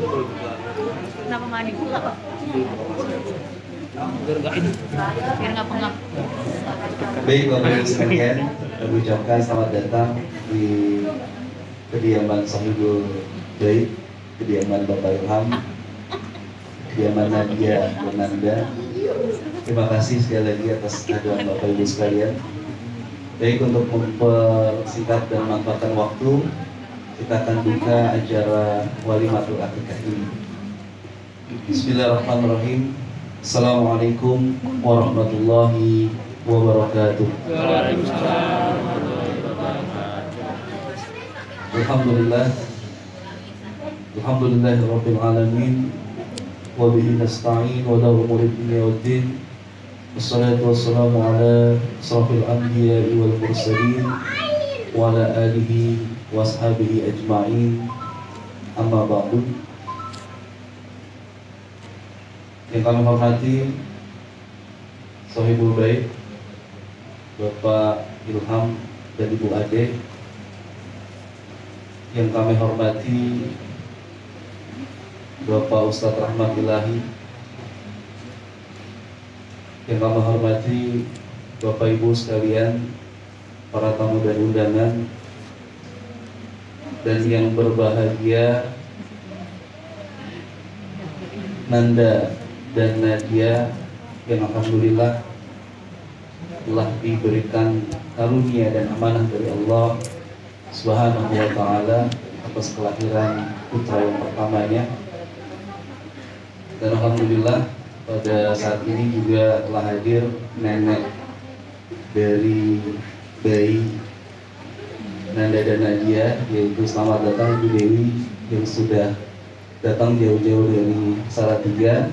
Kenapa nggak dibuka, Pak? Biar nggak pengap. Baik Bapak Ibu sekalian, kami ucapkan selamat datang di kediaman Sohibul Bait, kediaman Bapak Ilham, kediaman Nadia dan Nanda. Terima kasih sekali lagi atas kehadiran Bapak Ibu sekalian. Baik, untuk mempersingkat dan memanfaatkan waktu, kita akan buka acara Walimatul Akikah ini. Bismillahirrahmanirrahim. Assalamualaikum warahmatullahi wabarakatuh. Alhamdulillah, alhamdulillahirabbil alamin, wa bihi nasta'in wa la umuri dunya waddin. Wassalatu wassalamu ala asrafil anbiya'i wal mursalin wa ala alihi wa ashabihi ajma'in. Amma ba'du. Yang kami hormati Sohibul Bait, Bapak Ilham dan Ibu Ade. Yang kami hormati Bapak Ustadz Rahmat Ilahi. Yang kami hormati Bapak Ibu sekalian, para tamu dan undangan, dan yang berbahagia Nanda dan Nadia yang alhamdulillah telah diberikan karunia dan amanah dari Allah Subhanahu wa ta'ala atas kelahiran putra yang pertamanya. Dan alhamdulillah pada saat ini juga telah hadir nenek dari bayi Nanda dan Nadia, yaitu selamat datang Ibu Dewi yang sudah datang jauh-jauh dari Salatiga.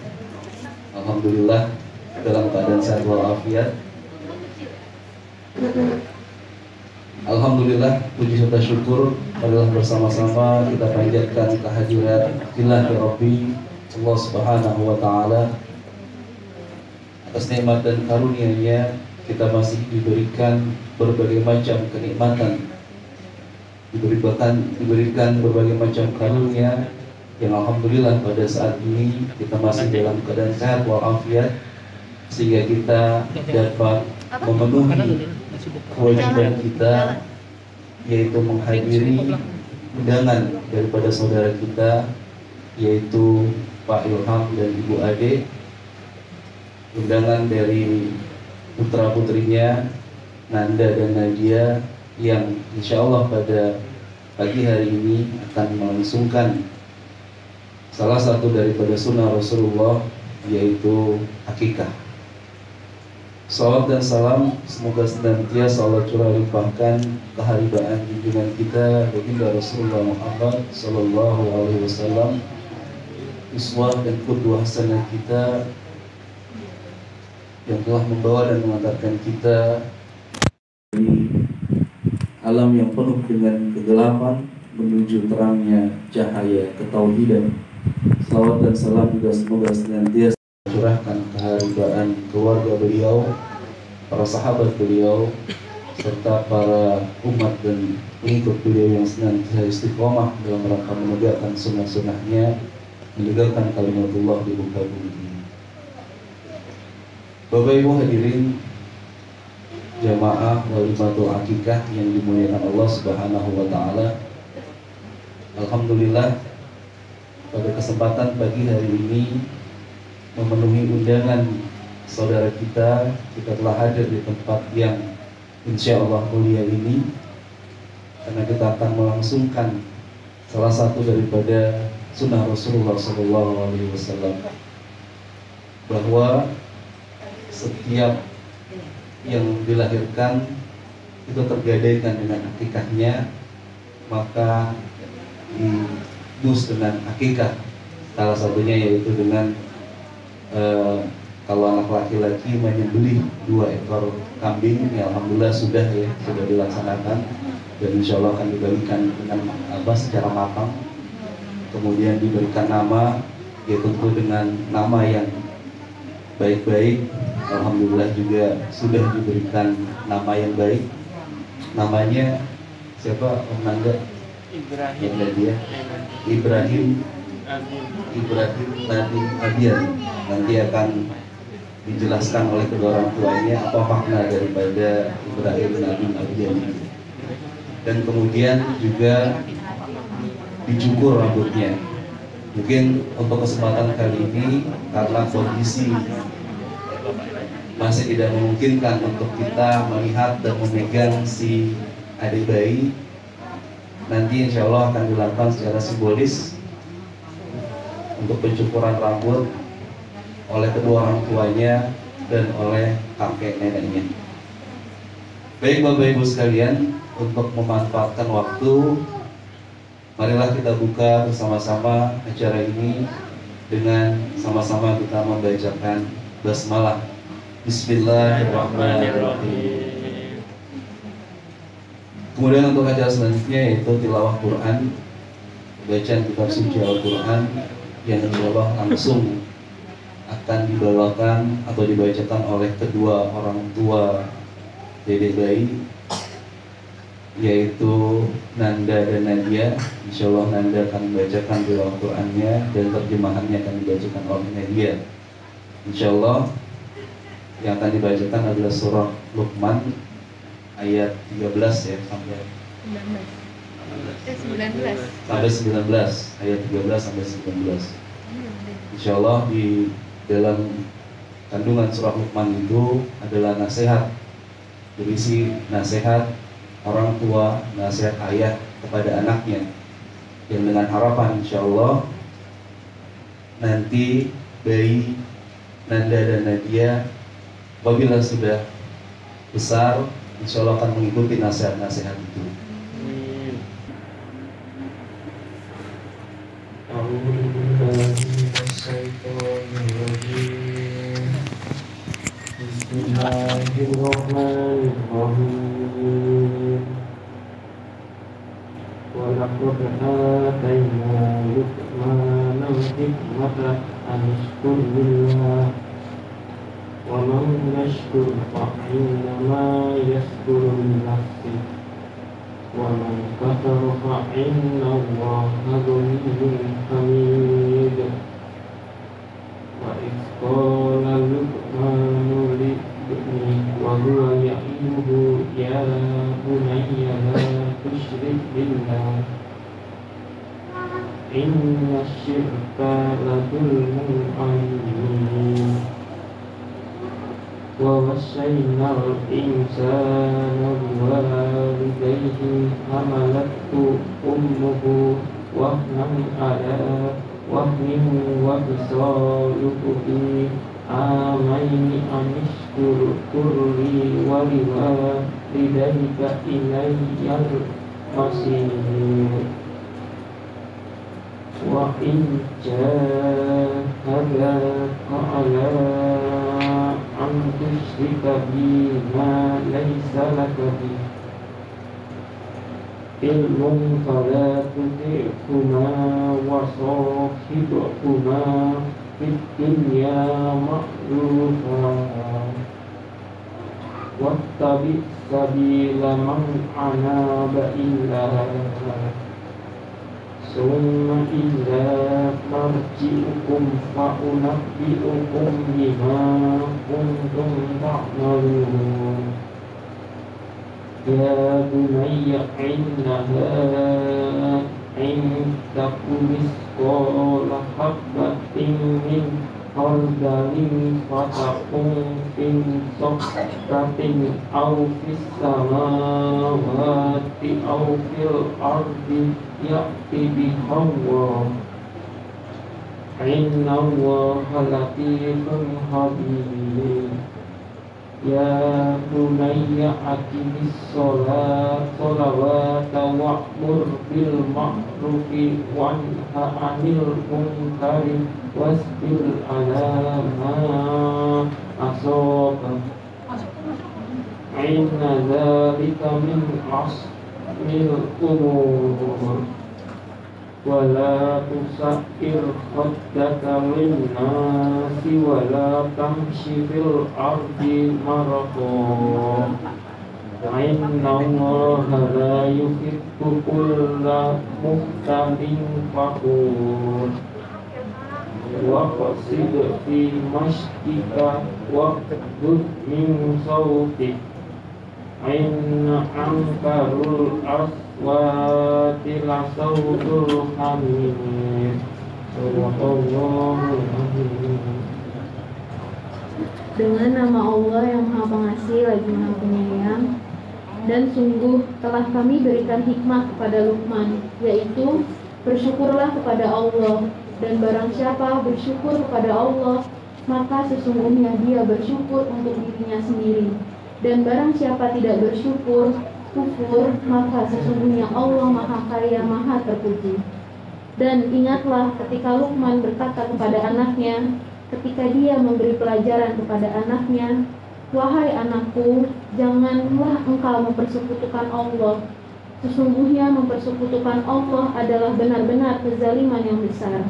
Alhamdulillah dalam keadaan sehat walafiat. Alhamdulillah, puji serta syukur adalah bersama-sama kita panjatkan kehadiran Ilahi Rabbi Allah Subhanahu wa ta'ala. Atas nikmat dan karunia-Nya kita masih diberikan berbagai macam kenikmatan, diberikan berbagai macam karunia yang alhamdulillah pada saat ini kita masih dalam keadaan sehat walafiat, sehingga kita dapat memenuhi kewajiban kita, yaitu menghadiri undangan daripada saudara kita, yaitu Pak Ilham dan Ibu Ade, undangan dari putra putrinya Nanda dan Nadia yang insya Allah pada pagi hari ini akan melangsungkan salah satu daripada sunnah Rasulullah, yaitu akikah. Salawat dan salam semoga senantiasa Allah curah limpahkan keharibaan junjungan kita baginda Rasulullah Muhammad Sallallahu Alaihi Wasallam, uswah dan qudwah hasanah kita yang telah membawa dan mengantarkan kita dari alam yang penuh dengan kegelapan menuju terangnya cahaya ketauhidan. Salawat dan salam juga semoga senantiasa curahkan keharibaan keluarga beliau, para sahabat beliau, serta para umat dan pengikut beliau yang senantiasa istiqomah dalam rangka menegakkan sunnah-sunnahnya, menegakkan kalimatullah di muka bumi ini. Bapak Ibu hadirin jamaah Walimatul Akikah yang dimuliakan Allah Subhanahu wa ta'ala. Alhamdulillah pada kesempatan pagi hari ini memenuhi undangan saudara kita telah hadir di tempat yang insya Allah mulia ini, karena kita akan melangsungkan salah satu daripada sunnah Rasulullah SAW, bahwa setiap yang dilahirkan itu tergadaikan dengan akikahnya, maka dus dengan akikah. Salah satunya yaitu dengan kalau anak laki-laki menyembelih 2 ekor kambing, ya alhamdulillah sudah dilaksanakan, dan insya Allah akan dibagikan dengan secara matang. Kemudian diberikan nama, yaitu dengan nama yang baik-baik. Alhamdulillah juga sudah diberikan nama yang baik. Namanya siapa, Om Nanda? Ibrahim. Ibrahim Ibrahim Nadim Adian. Nanti akan dijelaskan oleh kedua orang tuanya apa makna daripada Ibrahim Nadim Adian ini. Dan kemudian juga dicukur rambutnya. Mungkin untuk kesempatan kali ini karena kondisi masih tidak memungkinkan untuk kita melihat dan memegang si adik bayi, nanti insya Allah akan dilakukan secara simbolis untuk pencukuran rambut oleh kedua orang tuanya dan oleh kakek neneknya. Baik Bapak Ibu sekalian, untuk memanfaatkan waktu, marilah kita buka bersama-sama acara ini dengan sama-sama kita membacakan basmalah. Bismillahirrahmanirrahim. Kemudian untuk acara selanjutnya yaitu tilawah Quran, bacaan kitab suci Al-Quran yang insya Allah langsung akan dibawakan atau dibacakan oleh kedua orang tua dedek bayi, yaitu Nanda dan Nadia. Insya Allah Nanda akan membacakan tilawah Qurannya dan terjemahannya akan dibacakan oleh Nadia. Insya Allah yang akan dibacakan adalah surah Luqman ayat 13 ya sampai 19 ayat 13 sampai 19. Insya Allah di dalam kandungan surah Luqman itu adalah nasihat, berisi nasihat orang tua, nasihat ayah kepada anaknya, yang dengan harapan insya Allah nanti bayi Nanda dan Nadia apabila sudah besar insya Allah akan mengikuti nasihat-nasihat itu. Bismillahirrahmanirrahim. Walaqad atayna Luqmana al-hikmata an yashkur lillah wa man yashkur fa innama yashkuru li nafsihi wa man kafara fa inna Allaha ghaniyyun hamid. Wa idh qala Luqmanu libnihi wa huwa ya'iduhu ya bunayya la tusyrik billah inna syirka la dzulmun 'azim. Wa wassaynal insana biwalidayhi hamalathu ummuhu wahnan 'ala wahnin wa fisaluhu fi amaini anishkur kurli wa liwalidayka ilayyal masir. Wa in jahadaka ala an tushrika bima laysa laka bihi ilmun fala tuti'huma wa sahibhuma fid dunya ma'rufa wattabi' sabila man anaba ilaihi summa idza marji'ukum fa unabbi'ukum bima kuntum ta'malun. Ya bunayya innaha in taku misqala habbatin min khardalin fatakun fi sakratin aw fis samawati aw fil ardi ya'ti bihawa inna Allaha latifun khabir. Ya bunayya aqimis sholawata wa'mur bil ma'rufi wanha 'anil munkari wasbir 'ala ma asaba inna dzalika min azmil umur. Wala tusair khaddaka linnasi wala tamshi fil ardi marqa inna Allaha la yuhibbu kulla mukhtalin fakhur. waqsid fi masydika waqdud min sautik inna ankarul aswati la sautul hamid. Subhanallahul azim. Dengan nama Allah yang Maha Pengasih lagi Maha Penyayang. Dan sungguh telah kami berikan hikmah kepada Luqman, yaitu bersyukurlah kepada Allah, dan barang siapa bersyukur kepada Allah, maka sesungguhnya dia bersyukur untuk dirinya sendiri. Dan barang siapa tidak bersyukur, kufur, maka sesungguhnya Allah Maha Kaya, Maha Terpuji. Dan ingatlah ketika Luqman berkata kepada anaknya, ketika dia memberi pelajaran kepada anaknya, wahai anakku, janganlah engkau mempersekutukan Allah. Sesungguhnya mempersekutukan Allah adalah benar-benar kezaliman yang besar.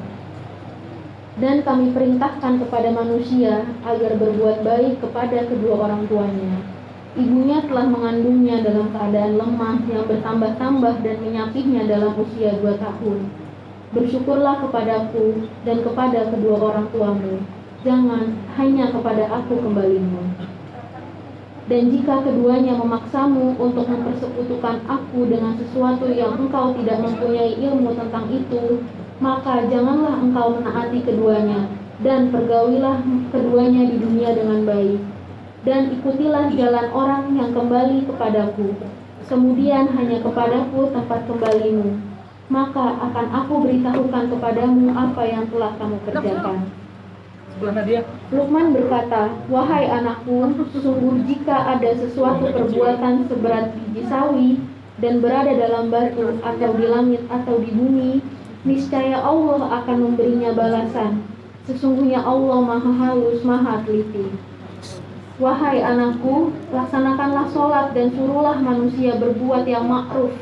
Dan kami perintahkan kepada manusia agar berbuat baik kepada kedua orang tuanya. Ibunya telah mengandungnya dalam keadaan lemah yang bertambah-tambah dan menyapihnya dalam usia 2 tahun. Bersyukurlah kepadaku dan kepada kedua orang tuamu. Jangan hanya kepada aku kembalimu. Dan jika keduanya memaksamu untuk mempersekutukan aku dengan sesuatu yang engkau tidak mempunyai ilmu tentang itu, maka janganlah engkau menaati keduanya, dan pergaulilah keduanya di dunia dengan baik. Dan ikutilah jalan orang yang kembali kepadaku, kemudian hanya kepadaku tempat kembalimu. Maka akan aku beritahukan kepadamu apa yang telah kamu kerjakan. Luqman berkata, wahai anakku, sungguh jika ada sesuatu perbuatan seberat biji sawi dan berada dalam batu atau di langit atau di bumi, niscaya Allah akan memberinya balasan. Sesungguhnya Allah Maha Halus, Maha Teliti. Wahai anakku, laksanakanlah sholat dan suruhlah manusia berbuat yang ma'ruf,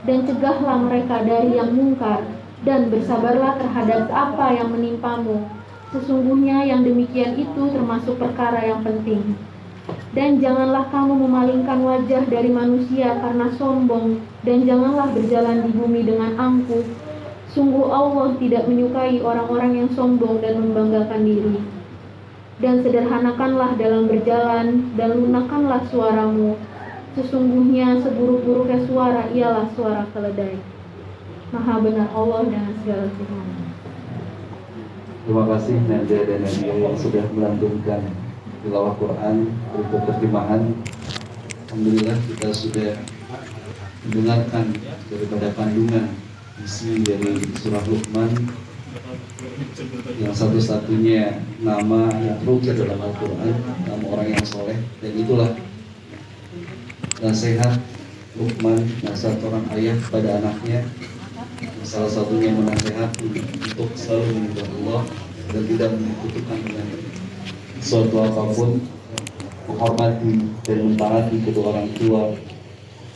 dan cegahlah mereka dari yang mungkar, dan bersabarlah terhadap apa yang menimpamu. Sesungguhnya yang demikian itu termasuk perkara yang penting. Dan janganlah kamu memalingkan wajah dari manusia karena sombong, dan janganlah berjalan di bumi dengan angkuh. Sungguh Allah tidak menyukai orang-orang yang sombong dan membanggakan diri. Dan sederhanakanlah dalam berjalan, dan lunakkanlah suaramu. Sesungguhnya seburuk-buruknya suara ialah suara keledai. Maha benar Allah dengan segala firman. Terima kasih Nadia dan Nadia yang sudah melantunkan tilawah Quran berikut terjemahan. Alhamdulillah kita sudah mendengarkan daripada kandungan isi dari surah Luqman yang satu-satunya nama yang terukir dalam Al-Quran, nama orang yang soleh. Dan itulah nasihat Luqman, nasihat orang ayah kepada anaknya. Salah satunya menasehati untuk selalu menyembah Allah dan tidak menyekutukan dengan suatu apapun, menghormati dan mentaati kedua orang tua,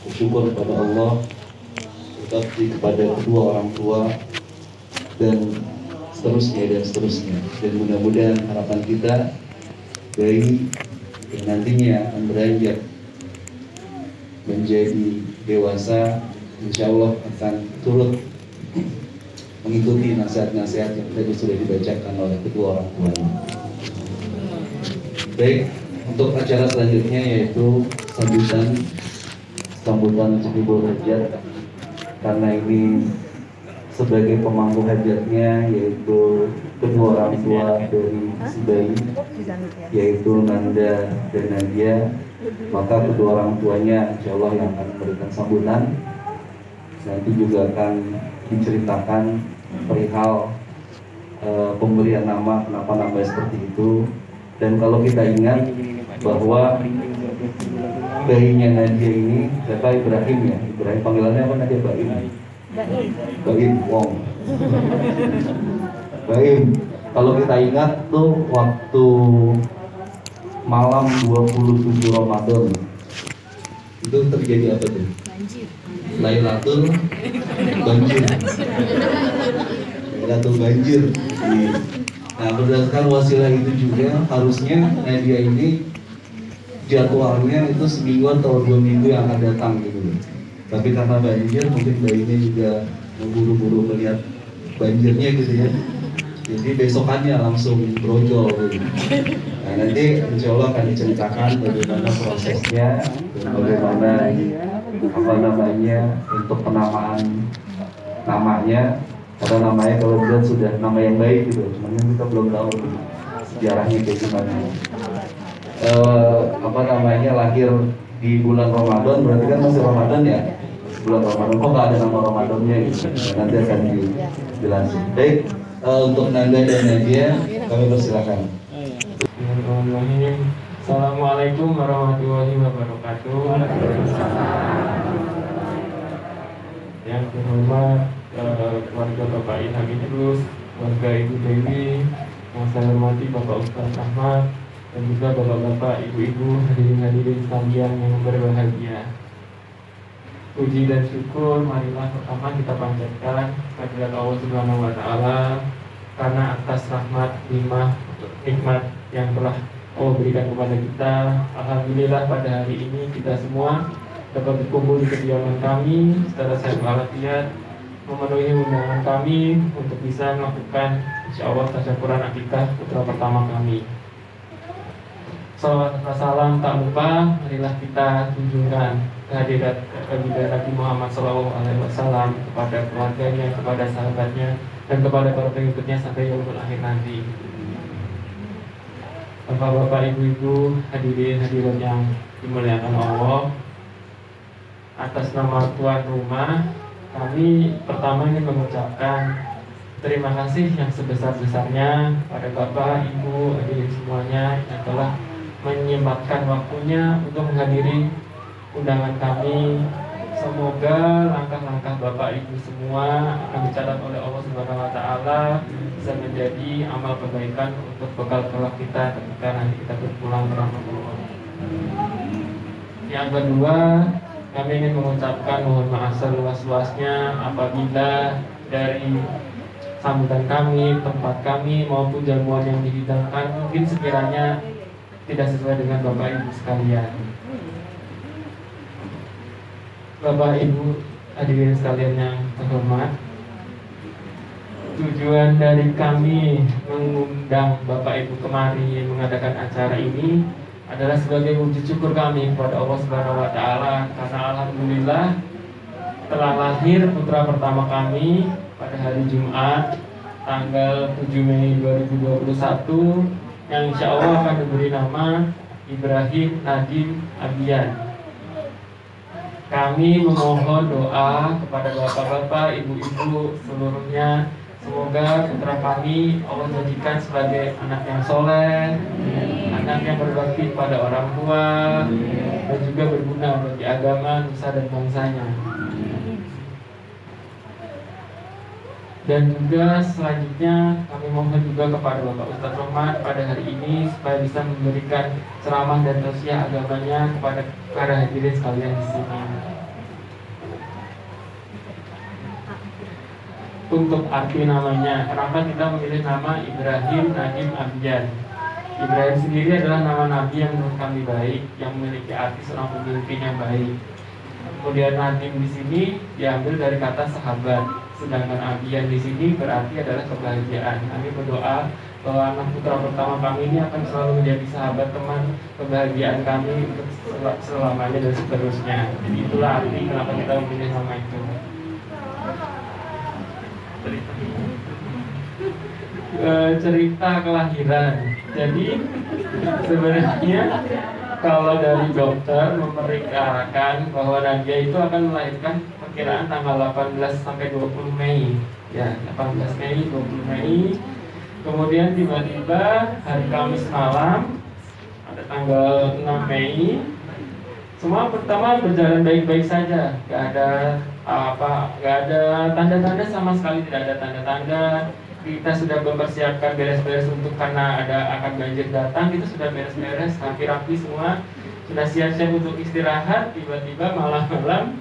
bersyukur kepada Allah, berbakti kepada kedua orang tua, dan seterusnya. Dan mudah-mudahan harapan kita bayi yang nantinya akan beranjak menjadi dewasa, insya Allah akan turut mengikuti nasihat-nasihat yang tadi sudah dibacakan oleh kedua orang tuanya. Baik, untuk acara selanjutnya yaitu sambutan Cibubur Hajat, karena ini sebagai pemangku hajatnya yaitu kedua orang tua dari si bayi, yaitu Nanda dan Nadia, maka kedua orang tuanya insya Allah yang akan memberikan sambutan. Nanti juga akan diceritakan perihal pemberian nama, kenapa namanya seperti itu. Dan kalau kita ingat bahwa bayinya Nadia ini siapa? Ibrahim ya. Ibrahim panggilannya apa Nadia? Baim. Baim Wong. Baim. Kalau kita ingat tuh waktu malam 27 Ramadan itu terjadi apa tuh? Lailatul banjir. Lailatul banjir. Nah, berdasarkan wasilah itu juga harusnya Nadia ini jadwalnya itu seminggu atau 2 minggu yang akan datang gitu. Tapi karena banjir, mungkin bayinya juga memburu-buru melihat banjirnya gitu ya. jadi besokannya langsung brojol gitu. Nah nanti insya Allah akan diceritakan bagaimana prosesnya, bagaimana apa namanya untuk penamaan namanya, karena namanya kalau dilihat sudah nama yang baik gitu, cuman kita belum tahu sejarahnya kayak gimana. Apa namanya lahir di bulan Ramadan, berarti kan masih Ramadan ya, bulan Ramadan kok nggak ada nama Ramadannya gitu. Nanti akan dijelasin. Baik, untuk Nanda dan Nadia kami persilakan. Bismillahirrahmanirrahim. Assalamualaikum warahmatullahi wabarakatuh. Yang terhormat keluarga Bapak Ilham Idrus, keluarga Ibu Dewi, yang saya hormati Bapak Ustaz Ahmad, dan juga bapak-bapak, ibu-ibu, hadirin-hadirin sekalian yang berbahagia. Puji dan syukur marilah pertama kita panjatkan kehadirat Allah Subhanahu wa taala karena atas rahmat nikmat yang telah Allah berikan kepada kita. Alhamdulillah pada hari ini kita semua dapat berkumpul di kediaman kami secara sehat walafiat, memenuhi undangan kami untuk bisa melakukan insyaallah tasyakuran akikah putra pertama kami. Salawat dan salam tak lupa marilah kita tunjukkan kehadirat Nabi Muhammad SAW kepada keluarganya, kepada sahabatnya, dan kepada para pengikutnya sampai yaumul akhir nanti. Bapak-bapak, ibu-ibu, hadirin yang dimuliakan Allah, atas nama tuan rumah kami pertama ingin mengucapkan terima kasih yang sebesar-besarnya pada Bapak, Ibu, hadirin semuanya yang telah menyempatkan waktunya untuk menghadiri undangan kami. Semoga langkah-langkah Bapak Ibu semua akan dicatat oleh Allah Subhanahu wa taala bisa menjadi amal kebaikan untuk bekal kelak kita ketika nanti kita berpulang ke rahmatullah. Yang kedua, kami ingin mengucapkan mohon maaf seluas-luasnya apabila dari sambutan kami, tempat kami maupun jamuan yang dihidangkan mungkin sekiranya tidak sesuai dengan Bapak Ibu sekalian. Bapak Ibu hadirin sekalian yang terhormat, tujuan dari kami mengundang Bapak Ibu kemari mengadakan acara ini adalah sebagai wujud syukur kami kepada Allah Subhanahu wa taala karena alhamdulillah telah lahir putra pertama kami pada hari Jumat tanggal 7 Mei 2021 yang insya Allah akan diberi nama Ibrahim Nadim Abian. Kami memohon doa kepada bapak-bapak, ibu-ibu seluruhnya, semoga putra kami Allah jadikan sebagai anak yang soleh, anak yang berbakti pada orang tua, dan juga berguna bagi agama, nusa dan bangsanya. Dan juga selanjutnya kami mohon juga kepada Bapak Ustadz Rohman pada hari ini supaya bisa memberikan ceramah dan tausiah agamanya kepada para hadirin sekalian di sini. Untuk arti namanya, kenapa kita memilih nama Ibrahim Nadim Abian? Ibrahim sendiri adalah nama nabi yang menurut kami baik, yang memiliki arti seorang pemimpin yang baik. Kemudian Nadim di sini diambil dari kata sahabat. Sedangkan Abian di sini berarti adalah kebahagiaan. Kami berdoa bahwa anak putra pertama kami ini akan selalu menjadi sahabat, teman, kebahagiaan kami untuk selamanya dan seterusnya. Jadi itulah arti kenapa kita memilih nama itu. Cerita kelahiran. Jadi sebenarnya kalau dari dokter memperkirakan bahwa Nadia itu akan melahirkan perkiraan tanggal 18 sampai 20 Mei. Ya, 18 Mei, 20 Mei. Kemudian tiba-tiba hari Kamis malam ada tanggal 6 Mei. Semua pertama berjalan baik-baik saja, gak ada tanda-tanda sama sekali, tidak ada tanda-tanda. Kita sudah mempersiapkan beres-beres untuk karena akan banjir datang, itu sudah beres-beres, rapi-rapi semua, sudah siap-siap untuk istirahat. Tiba-tiba malam-malam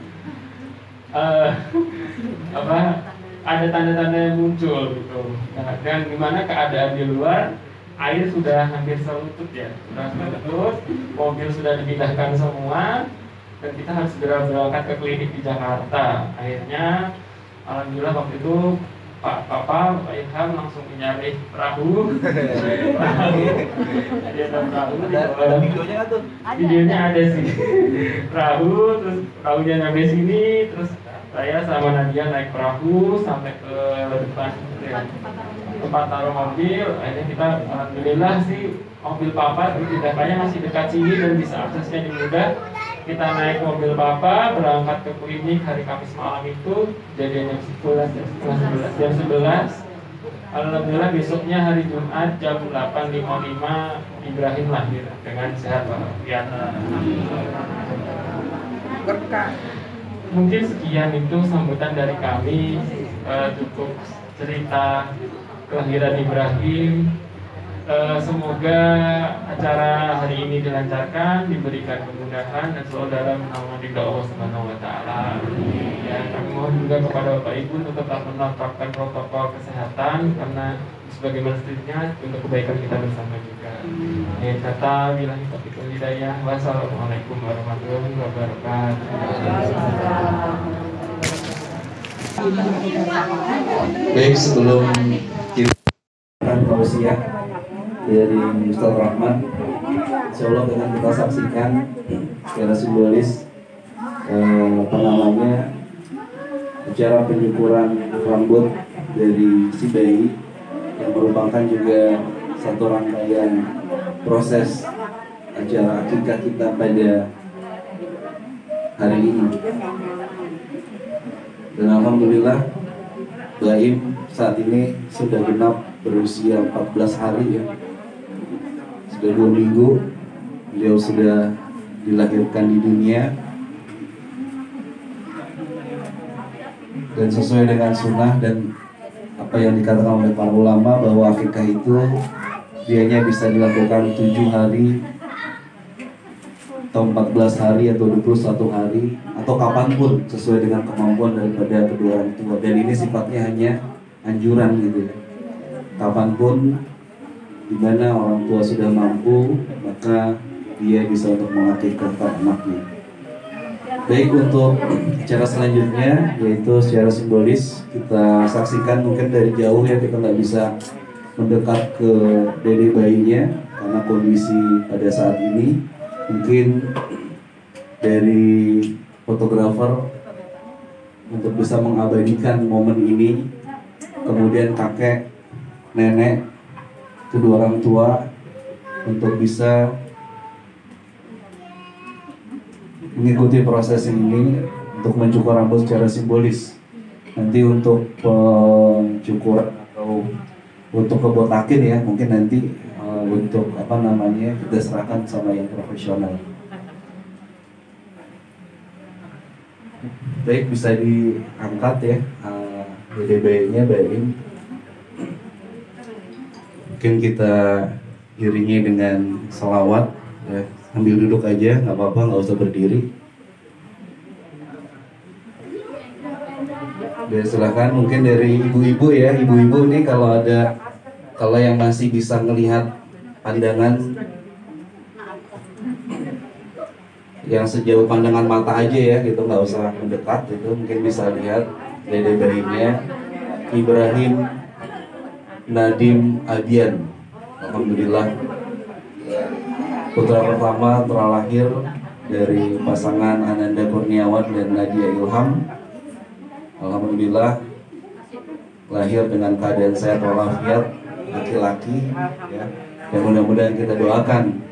ada tanda-tanda yang muncul gitu. Nah, dan gimana keadaan di luar, air sudah hampir selutut ya, sudah selutut, mobil sudah dipindahkan semua, dan kita harus segera berangkat ke klinik di Jakarta. Akhirnya alhamdulillah waktu itu Papa Ilham langsung menyalih perahu. Dia ada perahu. Ada videonya nggak tuh? Videonya ada sih. Perahu, terus perahunya nyampe sini, terus saya sama Nadia naik perahu sampai ke depan tempat taruh mobil. Akhirnya kita alhamdulillah sih mobil papa tidaknya masih dekat sini dan bisa aksesnya mudah. Kita naik mobil papa berangkat ke klinik hari Kamis malam itu, kejadian jam 11. Alhamdulillah besoknya hari Jumat jam 8.55 Ibrahim lahir dengan sehat walafiat. Mungkin sekian itu sambutan dari kami, cukup cerita kelahiran Ibrahim. Semoga acara hari ini dilancarkan, diberikan kemudahan dan selalu dalam naungan ridha Allah Subhanahu wa taala. Ya, kami mohon juga kepada Bapak Ibu untuk tetap menerapkan protokol kesehatan karena sebagaimana mestinya untuk kebaikan kita bersama juga. Akhir kata, billahi taufiq wal hidayah. Wassalamualaikum warahmatullahi wabarakatuh. Baik, sebelum kita tausiah dari Ustaz Rahman, insya Allah dengan kita saksikan secara simbolis acara penyukuran rambut dari si bayi yang merupakan juga satu rangkaian proses acara akikah kita pada hari ini. Dan alhamdulillah Baim saat ini sudah genap berusia 14 hari ya. Sudah 2 minggu beliau sudah dilahirkan di dunia, dan sesuai dengan sunnah dan apa yang dikatakan oleh para ulama bahwa akikah itu dianya bisa dilakukan 7 hari atau 14 hari atau 21 hari atau kapanpun sesuai dengan kemampuan daripada kedua orang tua, dan ini sifatnya hanya anjuran gitu ya. Kapanpun dimana orang tua sudah mampu, maka dia bisa untuk mengakikahkan anaknya. Baik, untuk acara selanjutnya yaitu secara simbolis kita saksikan mungkin dari jauh ya, kita nggak bisa mendekat ke dede bayinya karena kondisi pada saat ini. Mungkin dari fotografer untuk bisa mengabadikan momen ini, kemudian kakek, nenek, kedua orang tua untuk bisa mengikuti proses ini untuk mencukur rambut secara simbolis. Nanti untuk pencukuran atau untuk kebotakin ya, mungkin nanti untuk kita serahkan sama yang profesional. Baik, bisa diangkat ya BDB-nya Baim. Mungkin kita iringi dengan selawat ya. Sambil duduk aja, nggak apa-apa, nggak usah berdiri. Dan silahkan mungkin dari ibu-ibu ya, ibu-ibu ini kalau yang masih bisa melihat pandangan yang sejauh pandangan mata aja ya, gitu, nggak usah mendekat, itu mungkin bisa lihat dede bayinya Ibrahim Nadim Adian. Alhamdulillah, putra pertama terlahir dari pasangan Ananda Kurniawan dan Nadia Ilham. Alhamdulillah lahir dengan keadaan sehat walafiat, laki-laki ya. Dan mudah-mudahan kita doakan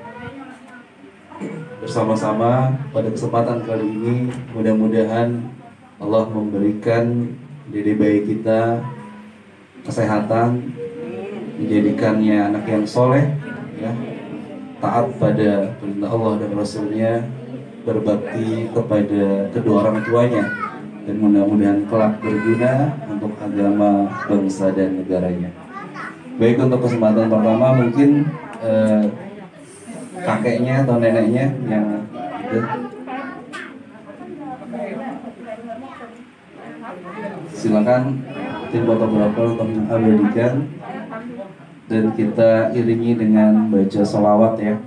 bersama-sama pada kesempatan kali ini, mudah-mudahan Allah memberikan dede bayi kita kesehatan, menjadikannya anak yang soleh ya, taat pada perintah Allah dan Rasulnya, berbakti kepada kedua orang tuanya, dan mudah-mudahan kelak berguna untuk agama, bangsa, dan negaranya. Baik, untuk kesempatan pertama mungkin kakeknya atau neneknya yang itu. Silakan tim fotografer untuk mengabadikan, dan kita iringi dengan baca salawat ya.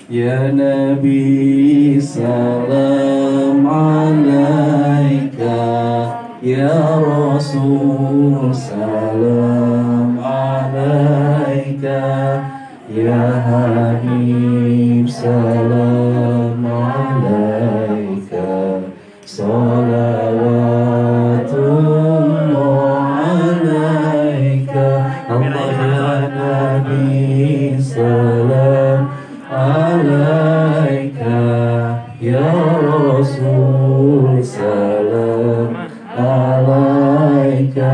Ya Nabi salam alaika, Ya Rasul salam alaika, Ya Habib salam alaika, salawatullah alaika, Allah ya Nabi salam alaika, Ya Rasul salam alaika,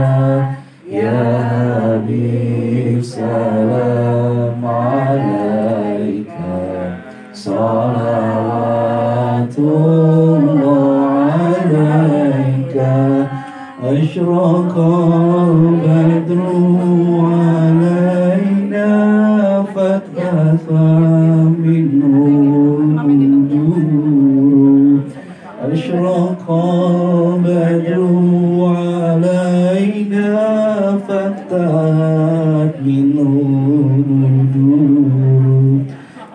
Ya Habib salam alaika, salawatullah alaika, asyraqal badru alaina, fathatha minhul wujuh, asyraqal badru alaina, fathat minhul wujuh,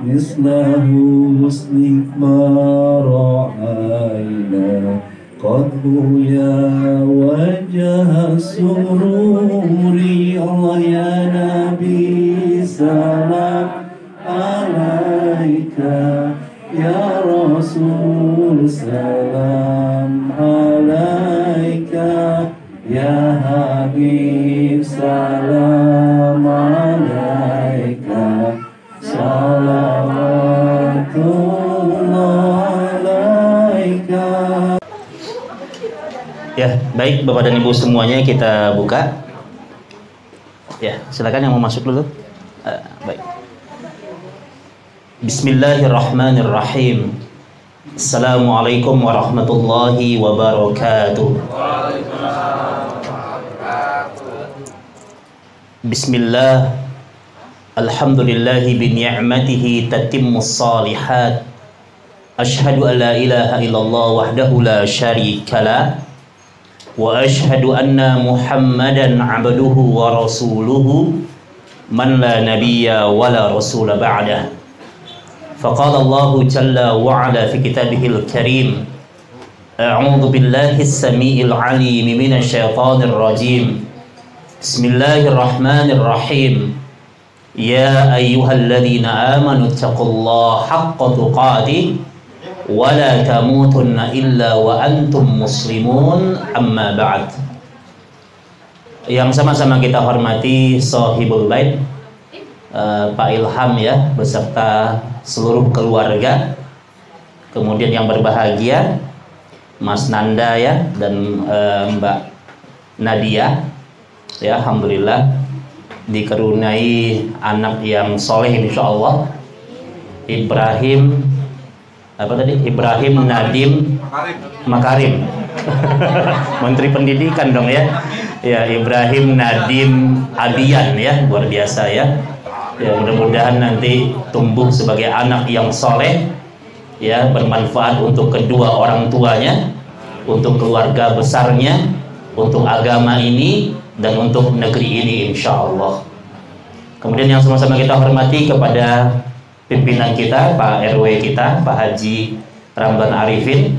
mislahu husnik ma ra'ayna, qadhu ya wajah sururi, Allah ya Nabi salam alaika, Ya Rasul salam alaika, Ya Habib salam alaika, salawatullah alaika. Ya, baik Bapak dan Ibu semuanya, kita buka. Ya, silakan yang mau masuk dulu. Baik. Bismillahirrahmanirrahim. Assalamualaikum warahmatullahi wabarakatuh. Bismillah. Alhamdulillahi bini'matihi tatimmus salihat. Ashhadu an la ilaha illallah wahdahu la syarikalah. Wa ashhadu anna Muhammadan abduhu wa rasuluhu man la nabiyya wa la rasula ba'dah. Faqala Allah jalla wa ala fi kitabihil karim, a'udzu billahi as-sami'il 'alim minasy syaithanir rajim. Bismillahirrahmanirrahim. Ya ayyuhalladzina amanu taqullaha haqqa tuqatih wa la tamutunna illa wa antum muslimun, amma ba'd. Yang sama-sama kita hormati sahibul bait, Pak Ilham ya, beserta seluruh keluarga, kemudian yang berbahagia Mas Nanda ya, dan Mbak Nadia ya, alhamdulillah dikaruniai anak yang soleh insyaallah. Ibrahim Nadim Makarim Menteri Pendidikan dong ya. Ya, Ibrahim Nadim Adian ya, luar biasa ya. Ya, mudah-mudahan nanti tumbuh sebagai anak yang soleh ya, bermanfaat untuk kedua orang tuanya, untuk keluarga besarnya, untuk agama ini, dan untuk negeri ini insyaallah. Kemudian yang sama-sama kita hormati kepada pimpinan kita, Pak RW kita, Pak Haji Ramdan Arifin.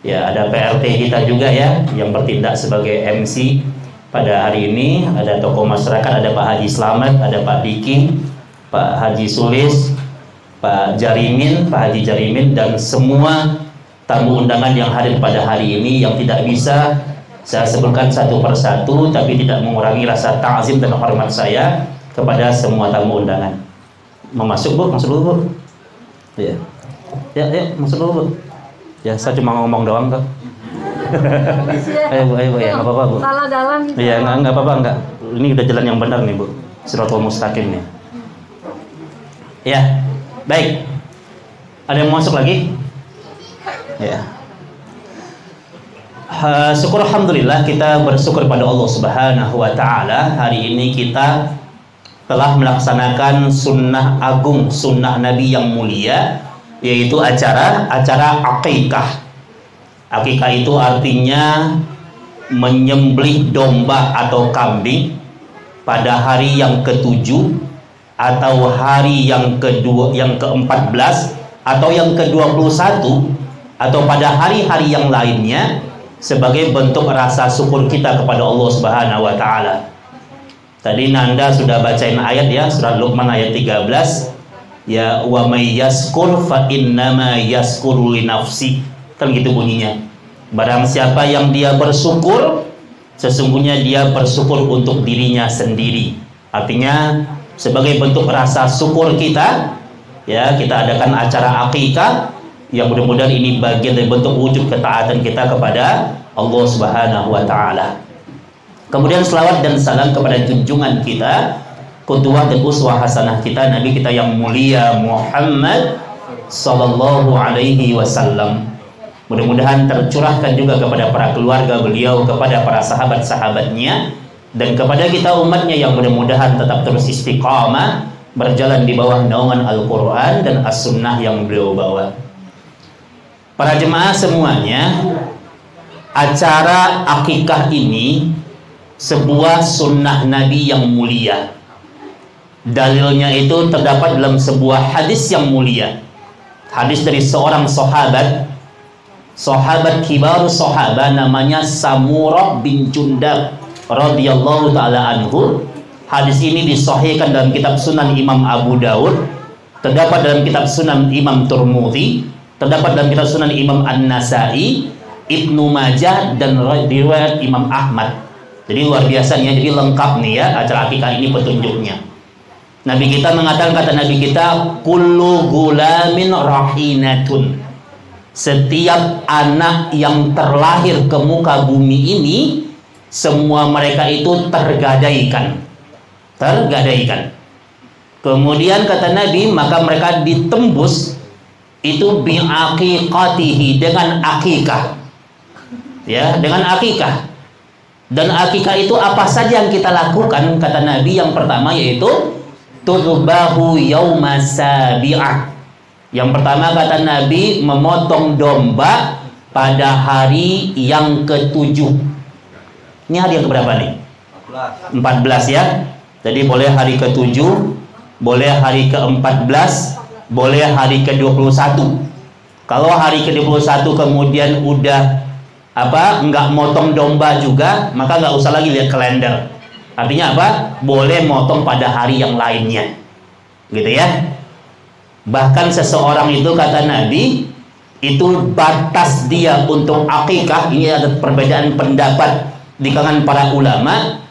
Ya, ada PRT kita juga ya, yang bertindak sebagai MC pada hari ini. Ada tokoh masyarakat, ada Pak Haji Slamet, ada Pak Diki, Pak Haji Sulis, Pak Jarimin, Pak Haji Jarimin, dan semua tamu undangan yang hadir pada hari ini yang tidak bisa saya sebutkan satu persatu, tapi tidak mengurangi rasa ta'zim dan hormat saya kepada semua tamu undangan. Mau masuk Bu? Masuk dulu Bu. Ya, ya, masuk dulu Bu. Ya, saya cuma ngomong doang kok. Ayo Bu, ya, nggak apa-apa Bu. Salah jalan. Iya, nggak apa-apa, nggak. Ini udah jalan yang benar nih Bu, Siratal Mustaqim nih. Ya, baik. Ada yang mau masuk lagi? Ya. Syukur alhamdulillah, kita bersyukur pada Allah Subhanahu wa taala. Hari ini kita telah melaksanakan sunnah agung, sunnah Nabi yang mulia, yaitu acara akikah. Akikah itu artinya menyembelih domba atau kambing pada hari yang ke-7 atau hari yang ke-14 atau yang ke-21 atau pada hari-hari yang lainnya sebagai bentuk rasa syukur kita kepada Allah Subhanahu wa taala. Tadi Nanda sudah bacain ayat ya, surat Luqman ayat 13. Ya wa may yaskur fa innama yaskuru li nafsi. Kan gitu bunyinya. Barang siapa yang dia bersyukur, sesungguhnya dia bersyukur untuk dirinya sendiri. Artinya sebagai bentuk rasa syukur kita, ya kita adakan acara akikah yang mudah-mudahan ini bagian dari bentuk wujud ketaatan kita kepada Allah Subhanahu wa taala. Kemudian selawat dan salam kepada junjungan kita, qudwah dan uswah hasanah kita, Nabi kita yang mulia Muhammad sallallahu alaihi wasallam. Mudah-mudahan tercurahkan juga kepada para keluarga beliau, kepada para sahabat-sahabatnya, dan kepada kita umatnya yang mudah-mudahan tetap terus istiqamah berjalan di bawah naungan Al-Quran dan As-Sunnah yang beliau bawa. Para jemaah semuanya, acara akikah ini sebuah sunnah Nabi yang mulia. Dalilnya itu terdapat dalam sebuah hadis yang mulia. Hadis dari seorang sahabat kibar sahabat namanya Samurah bin Jundab radhiyallahu taala anhu. Hadis ini disahihkan dalam kitab Sunan Imam Abu Daud, terdapat dalam kitab Sunan Imam Turmudi, terdapat dalam kitab Sunan Imam An-Nasai, Ibnu Majah, dan riwayat Imam Ahmad. Jadi luar biasanya, jadi lengkap nih ya acara akikah ini petunjuknya. Nabi kita mengatakan, kata Nabi kita, kullu gulamin rahinatun. Setiap anak yang terlahir ke muka bumi ini, semua mereka itu tergadaikan. Kemudian kata Nabi, maka mereka ditembus itu bi'aqiqatihi, dengan akikah. Ya, dengan akikah. Dan akikah itu apa saja yang kita lakukan? Kata Nabi, yang pertama yaitu turbahu yauma sabi'ah. Yang pertama kata Nabi, memotong domba pada hari yang ke-7. Ini hari yang keberapa nih? 14 ya. Jadi boleh hari ke-7, boleh hari ke-14, boleh hari ke-21. Kalau hari ke-21 kemudian udah nggak motong domba juga, maka nggak usah lagi lihat kalender. Artinya apa? Boleh motong pada hari yang lainnya, gitu ya. Bahkan seseorang itu kata Nabi, itu batas dia untuk akikah. Ini ada perbedaan pendapat di kalangan para ulama.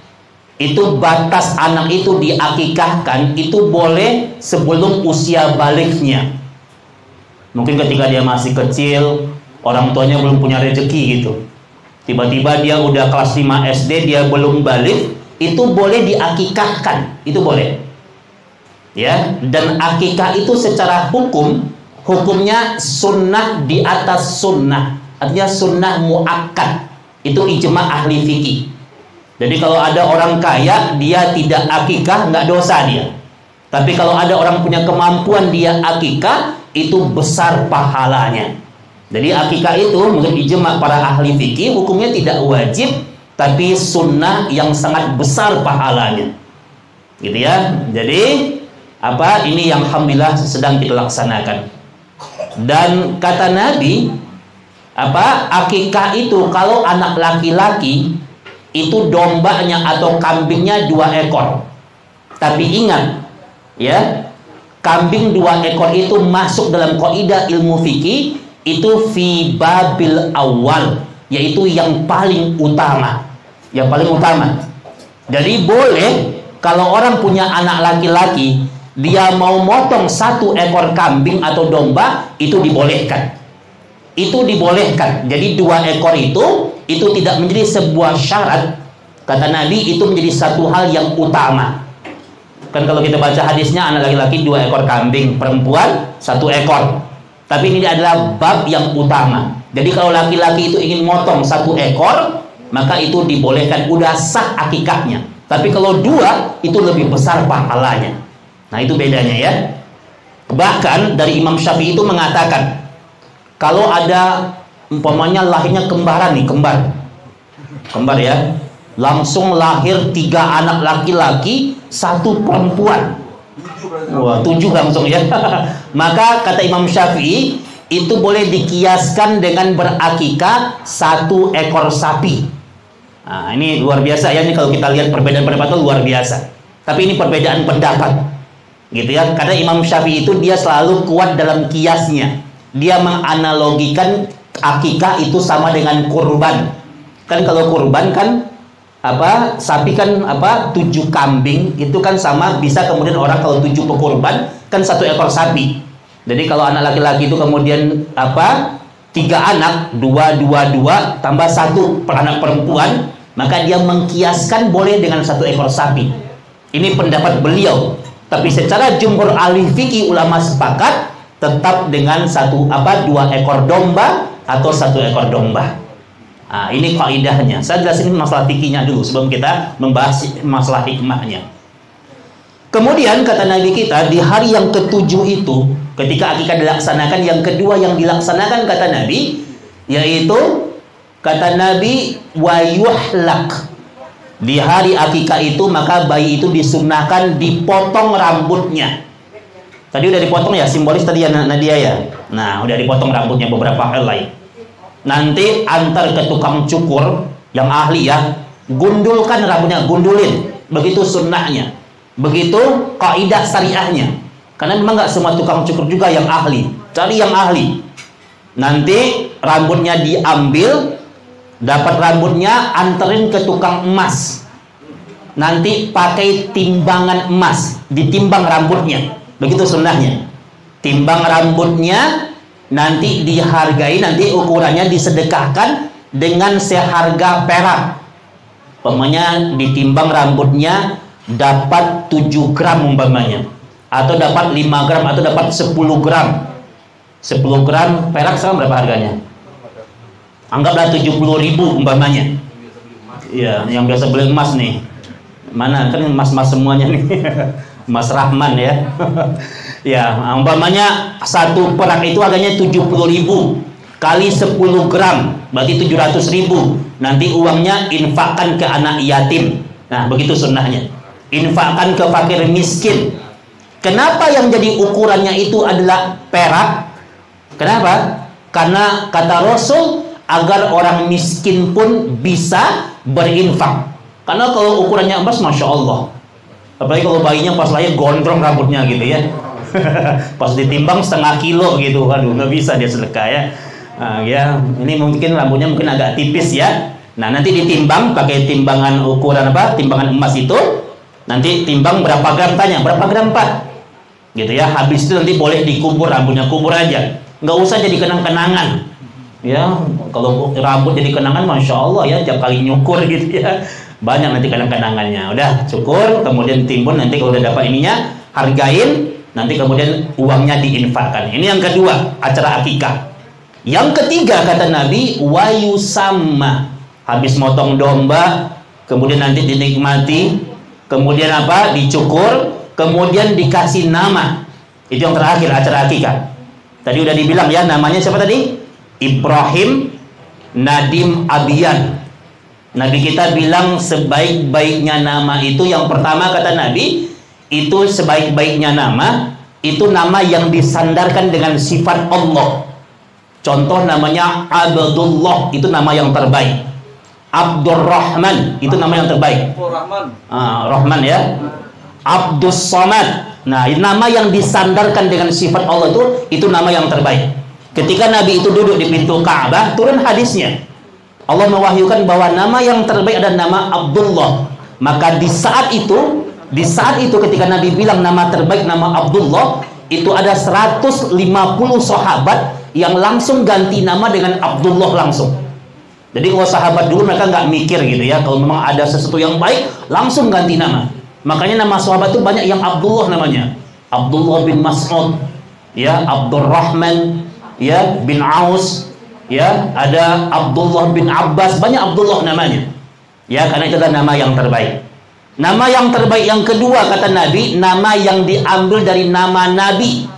Itu batas anak itu diakikahkan itu boleh sebelum usia baliknya. Mungkin ketika dia masih kecil, orang tuanya belum punya rezeki gitu. Tiba-tiba dia udah kelas 5 SD, dia belum balik, itu boleh diakikahkan, itu boleh. Ya, dan akikah itu secara hukumnya sunnah di atas sunnah. Artinya sunnah muakkad. Itu ijma ahli fikih. Jadi kalau ada orang kaya dia tidak akikah, nggak dosa dia. Tapi kalau ada orang punya kemampuan dia akikah, itu besar pahalanya. Jadi akikah itu menurut ijma para ahli fikih hukumnya tidak wajib, tapi sunnah yang sangat besar pahalanya. Gitu ya. Jadi ini yang alhamdulillah sedang kita laksanakan. Dan kata Nabi, akikah itu kalau anak laki-laki itu dombanya atau kambingnya 2 ekor. Tapi ingat ya, kambing 2 ekor itu masuk dalam kaidah ilmu fikih itu fi babil awal, yaitu yang paling utama. Yang paling utama. Jadi boleh kalau orang punya anak laki-laki, dia mau motong 1 ekor kambing atau domba, itu dibolehkan. Itu dibolehkan. Jadi 2 ekor itu tidak menjadi sebuah syarat. Kata Nabi, itu menjadi satu hal yang utama. Kan kalau kita baca hadisnya, anak laki-laki 2 ekor kambing, perempuan 1 ekor. Tapi ini adalah bab yang utama. Jadi kalau laki-laki itu ingin motong 1 ekor, maka itu dibolehkan, udah sah akikahnya. Tapi kalau 2, itu lebih besar pahalanya. Nah itu bedanya ya. Bahkan dari Imam Syafi'i itu mengatakan, kalau ada umpamanya lahirnya kembaran nih, kembar ya, langsung lahir 3 anak laki-laki, 1 perempuan. Wah, 7 langsung ya. Maka kata Imam Syafi'i, itu boleh dikiaskan dengan berakikah 1 ekor sapi. Nah, ini luar biasa ya, ini kalau kita lihat perbedaan pendapat itu luar biasa. Tapi ini perbedaan pendapat, gitu ya. Karena Imam Syafi'i itu dia selalu kuat dalam kiasnya. Dia menganalogikan akikah itu sama dengan kurban. Kan kalau kurban kan sapi kan 7 kambing itu kan sama, bisa kemudian orang kalau 7 pekurban kan 1 ekor sapi. Jadi kalau anak laki-laki itu kemudian 3 anak, 2 tambah 1 per anak perempuan, maka dia mengkiaskan boleh dengan 1 ekor sapi. Ini pendapat beliau. Tapi secara jumhur ahli fikih ulama sepakat tetap dengan 2 ekor domba atau 1 ekor domba. Nah, ini kaidahnya. Saya jelasin masalah fikihnya dulu sebelum kita membahas masalah hikmahnya. Kemudian kata Nabi kita, di hari yang ke-7 itu ketika akikah dilaksanakan, yang kedua yang dilaksanakan kata Nabi, yaitu kata Nabi wayuhlak. Di hari akikah itu maka bayi itu disunnahkan dipotong rambutnya. Tadi udah dipotong ya, simbolis tadi ya Nadia ya. Nah, udah dipotong rambutnya beberapa helai. Nanti antar ke tukang cukur yang ahli ya, gundulkan rambutnya, gundulin. Begitu sunnahnya, begitu kaidah syariahnya. Karena memang nggak semua tukang cukur juga yang ahli. Cari yang ahli. Nanti rambutnya diambil, dapat rambutnya, anterin ke tukang emas. Nanti pakai timbangan emas, ditimbang rambutnya. Begitu sunnahnya. Timbang rambutnya, nanti dihargai, nanti ukurannya disedekahkan dengan seharga perak. Umpamanya ditimbang rambutnya dapat 7 gram umpamanya, atau dapat 5 gram, atau dapat 10 gram. 10 gram perak sekarang berapa harganya? Anggaplah 70.000 umpamanya. Ya, yang biasa beli emas nih. Mana kan emas-emas semuanya nih. Mas Rahman ya. Ya, umpamanya 1 perak itu harganya 70.000 kali 10 gram berarti 700.000. Nanti uangnya infakkan ke anak yatim. Nah, begitu sunnahnya. Infakkan ke fakir miskin. Kenapa yang jadi ukurannya itu adalah perak? Kenapa? Karena kata Rasul agar orang miskin pun bisa berinfak. Karena kalau ukurannya emas, masya Allah. Apalagi kalau bayinya pas lahir gondrong rambutnya gitu ya. Pas ditimbang setengah kilo gitu, aduh nggak bisa dia sedekah ya. Nah, ya ini mungkin rambutnya mungkin agak tipis ya. Nah, nanti ditimbang pakai timbangan ukuran timbangan emas itu. Nanti timbang berapa gram, tanya berapa gram Pak, gitu ya. Habis itu nanti boleh dikubur rambutnya, kubur aja, nggak usah jadi kenang-kenangan ya. Kalau rambut jadi kenangan, masya Allah ya, tiap kali nyukur gitu ya, banyak nanti kenang-kenangannya. Udah cukur, kemudian timbun, nanti kalau udah dapat ininya hargain, nanti kemudian uangnya diinfakkan. Ini yang kedua, acara akikah. Yang ketiga kata Nabi wayusamma, habis motong domba kemudian nanti dinikmati, kemudian dicukur, kemudian dikasih nama. Itu yang terakhir acara akikah. Tadi udah dibilang ya, namanya siapa tadi? Ibrahim Nadim Abiyan. Nabi kita bilang sebaik-baiknya nama itu, yang pertama kata Nabi, itu sebaik-baiknya nama itu nama yang disandarkan dengan sifat Allah. Contoh namanya Abdullah, itu nama yang terbaik. Abdurrahman, itu nama yang terbaik. Rahman ya. Abdus Somad, nah nama yang disandarkan dengan sifat Allah itu nama yang terbaik. Ketika Nabi itu duduk di pintu Ka'bah, turun hadisnya, Allah mewahyukan bahwa nama yang terbaik adalah nama Abdullah. Maka di saat itu ketika Nabi bilang nama terbaik nama Abdullah, itu ada 150 sahabat yang langsung ganti nama dengan Abdullah langsung. Jadi kalau sahabat dulu mereka nggak mikir gitu ya, kalau memang ada sesuatu yang baik langsung ganti nama. Makanya nama sahabat itu banyak yang Abdullah namanya. Abdullah bin Mas'ud, ya, Abdurrahman, ya, bin Aus, ya, ada Abdullah bin Abbas, banyak Abdullah namanya. Ya, karena itu adalah nama yang terbaik. Nama yang terbaik yang kedua kata Nabi, nama yang diambil dari nama Nabi.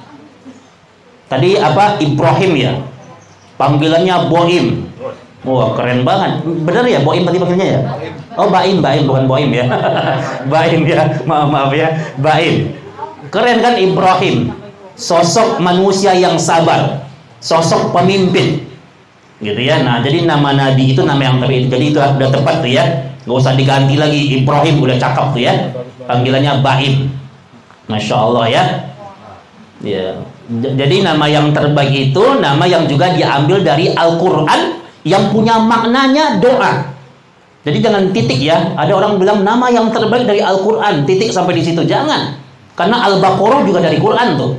Tadi Ibrahim ya. Panggilannya Boim. Wah, keren banget. Benar ya Boim tadi panggilnya ya? Oh, Baim bukan Boim ya. Baim ya. Maaf ya. Baim. Keren kan Ibrahim. Sosok manusia yang sabar. sosok pemimpin, gitu ya. Nah, jadi nama Nabi itu nama yang terbaik. Jadi itu udah tepat tuh ya. Gak usah diganti lagi. Ibrahim udah cakep tuh ya. Panggilannya Baim. Masya Allah ya. Ya. Jadi nama yang terbaik itu nama yang juga diambil dari Al-Quran yang punya maknanya doa. Jadi jangan titik ya. Ada orang bilang nama yang terbaik dari Al-Quran, titik sampai di situ. Jangan. Karena Al-Baqarah juga dari Quran tuh.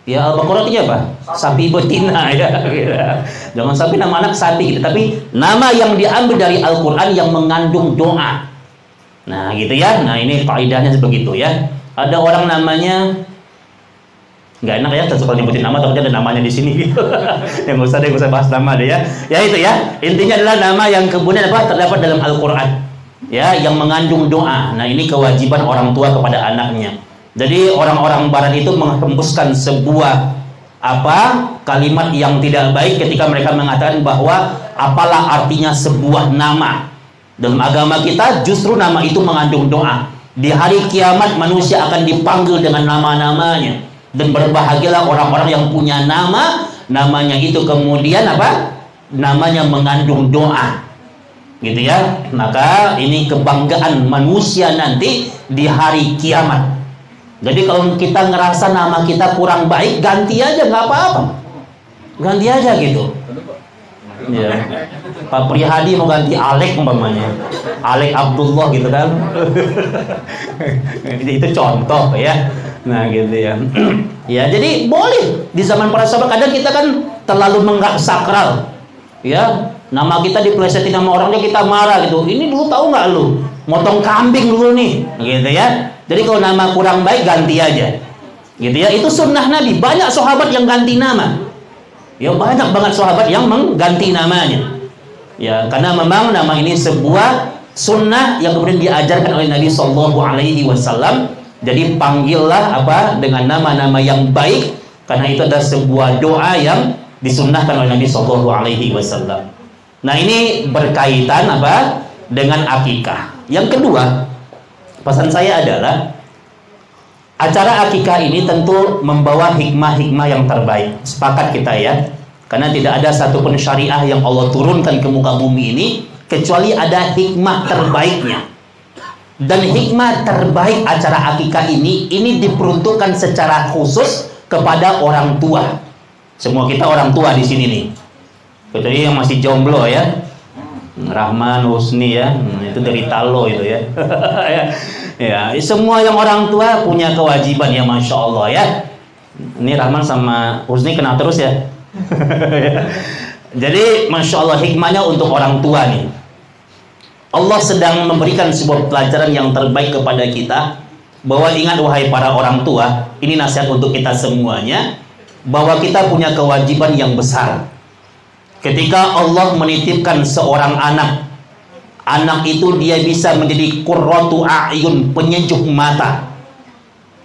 Ya, Al-Baqarah itu apa? Sapi betina ya. Jangan sampai nama anak sapi gitu. Tapi nama yang diambil dari Al-Quran yang mengandung doa. Nah, gitu ya. Nah, ini kaidahnya begitu ya. Ada orang namanya nggak enak ya, suka nyebutin nama tapi ada namanya di sini gitu. Yang nggak usah bahas nama deh ya. Ya itu ya. Intinya adalah nama yang kemudian apa terdapat dalam Al-Quran. Ya, yang mengandung doa. Nah, ini kewajiban orang tua kepada anaknya. Jadi orang-orang barat itu menghembuskan sebuah kalimat yang tidak baik ketika mereka mengatakan bahwa apalah artinya sebuah nama. Dalam agama kita justru nama itu mengandung doa. Di hari kiamat manusia akan dipanggil dengan nama-namanya. Dan berbahagialah orang-orang yang punya nama, namanya itu kemudian namanya mengandung doa, gitu ya. Maka ini kebanggaan manusia nanti di hari kiamat. Jadi kalau kita ngerasa nama kita kurang baik, ganti aja, nggak apa-apa, ganti aja gitu. Ya. Pak Prihadi mau ganti Alek umpamanya, Alek Abdullah gitu kan. Itu contoh ya. Nah gitu ya. Ya jadi boleh di zaman para sahabat. Kadang kita kan terlalu menganggap sakral. Ya, nama kita dipelesetin sama orangnya kita marah gitu. Ini dulu tahu nggak lu? Motong kambing dulu nih, gitu ya. Jadi kalau nama kurang baik ganti aja. Gitu ya. Itu sunnah Nabi. Banyak sahabat yang ganti nama. Ya banyak banget sahabat yang mengganti namanya. Ya, karena memang nama ini sebuah sunnah yang kemudian diajarkan oleh Nabi Shallallahu Alaihi Wasallam. Jadi panggillah dengan nama-nama yang baik, karena itu adalah sebuah doa yang disunnahkan oleh Nabi Shallallahu Alaihi Wasallam. Nah ini berkaitan dengan akikah. Yang kedua, pesan saya adalah acara akikah ini tentu membawa hikmah-hikmah yang terbaik. Sepakat kita ya, karena tidak ada satupun syariah yang Allah turunkan ke muka bumi ini kecuali ada hikmah terbaiknya. Dan hikmah terbaik acara akikah ini diperuntukkan secara khusus kepada orang tua. Semua kita orang tua di sini nih. Kecuali yang masih jomblo ya, Rahman, Husni ya, itu dari Talo itu ya. Ya, semua yang orang tua punya kewajiban ya, masya Allah ya. Ini Rahman sama Husni kenal terus ya. Jadi masya Allah hikmahnya untuk orang tua nih. Allah sedang memberikan sebuah pelajaran yang terbaik kepada kita, bahwa ingat wahai para orang tua, ini nasihat untuk kita semuanya, bahwa kita punya kewajiban yang besar. Ketika Allah menitipkan seorang anak itu dia bisa menjadi qurratu a'yun, penyejuk mata.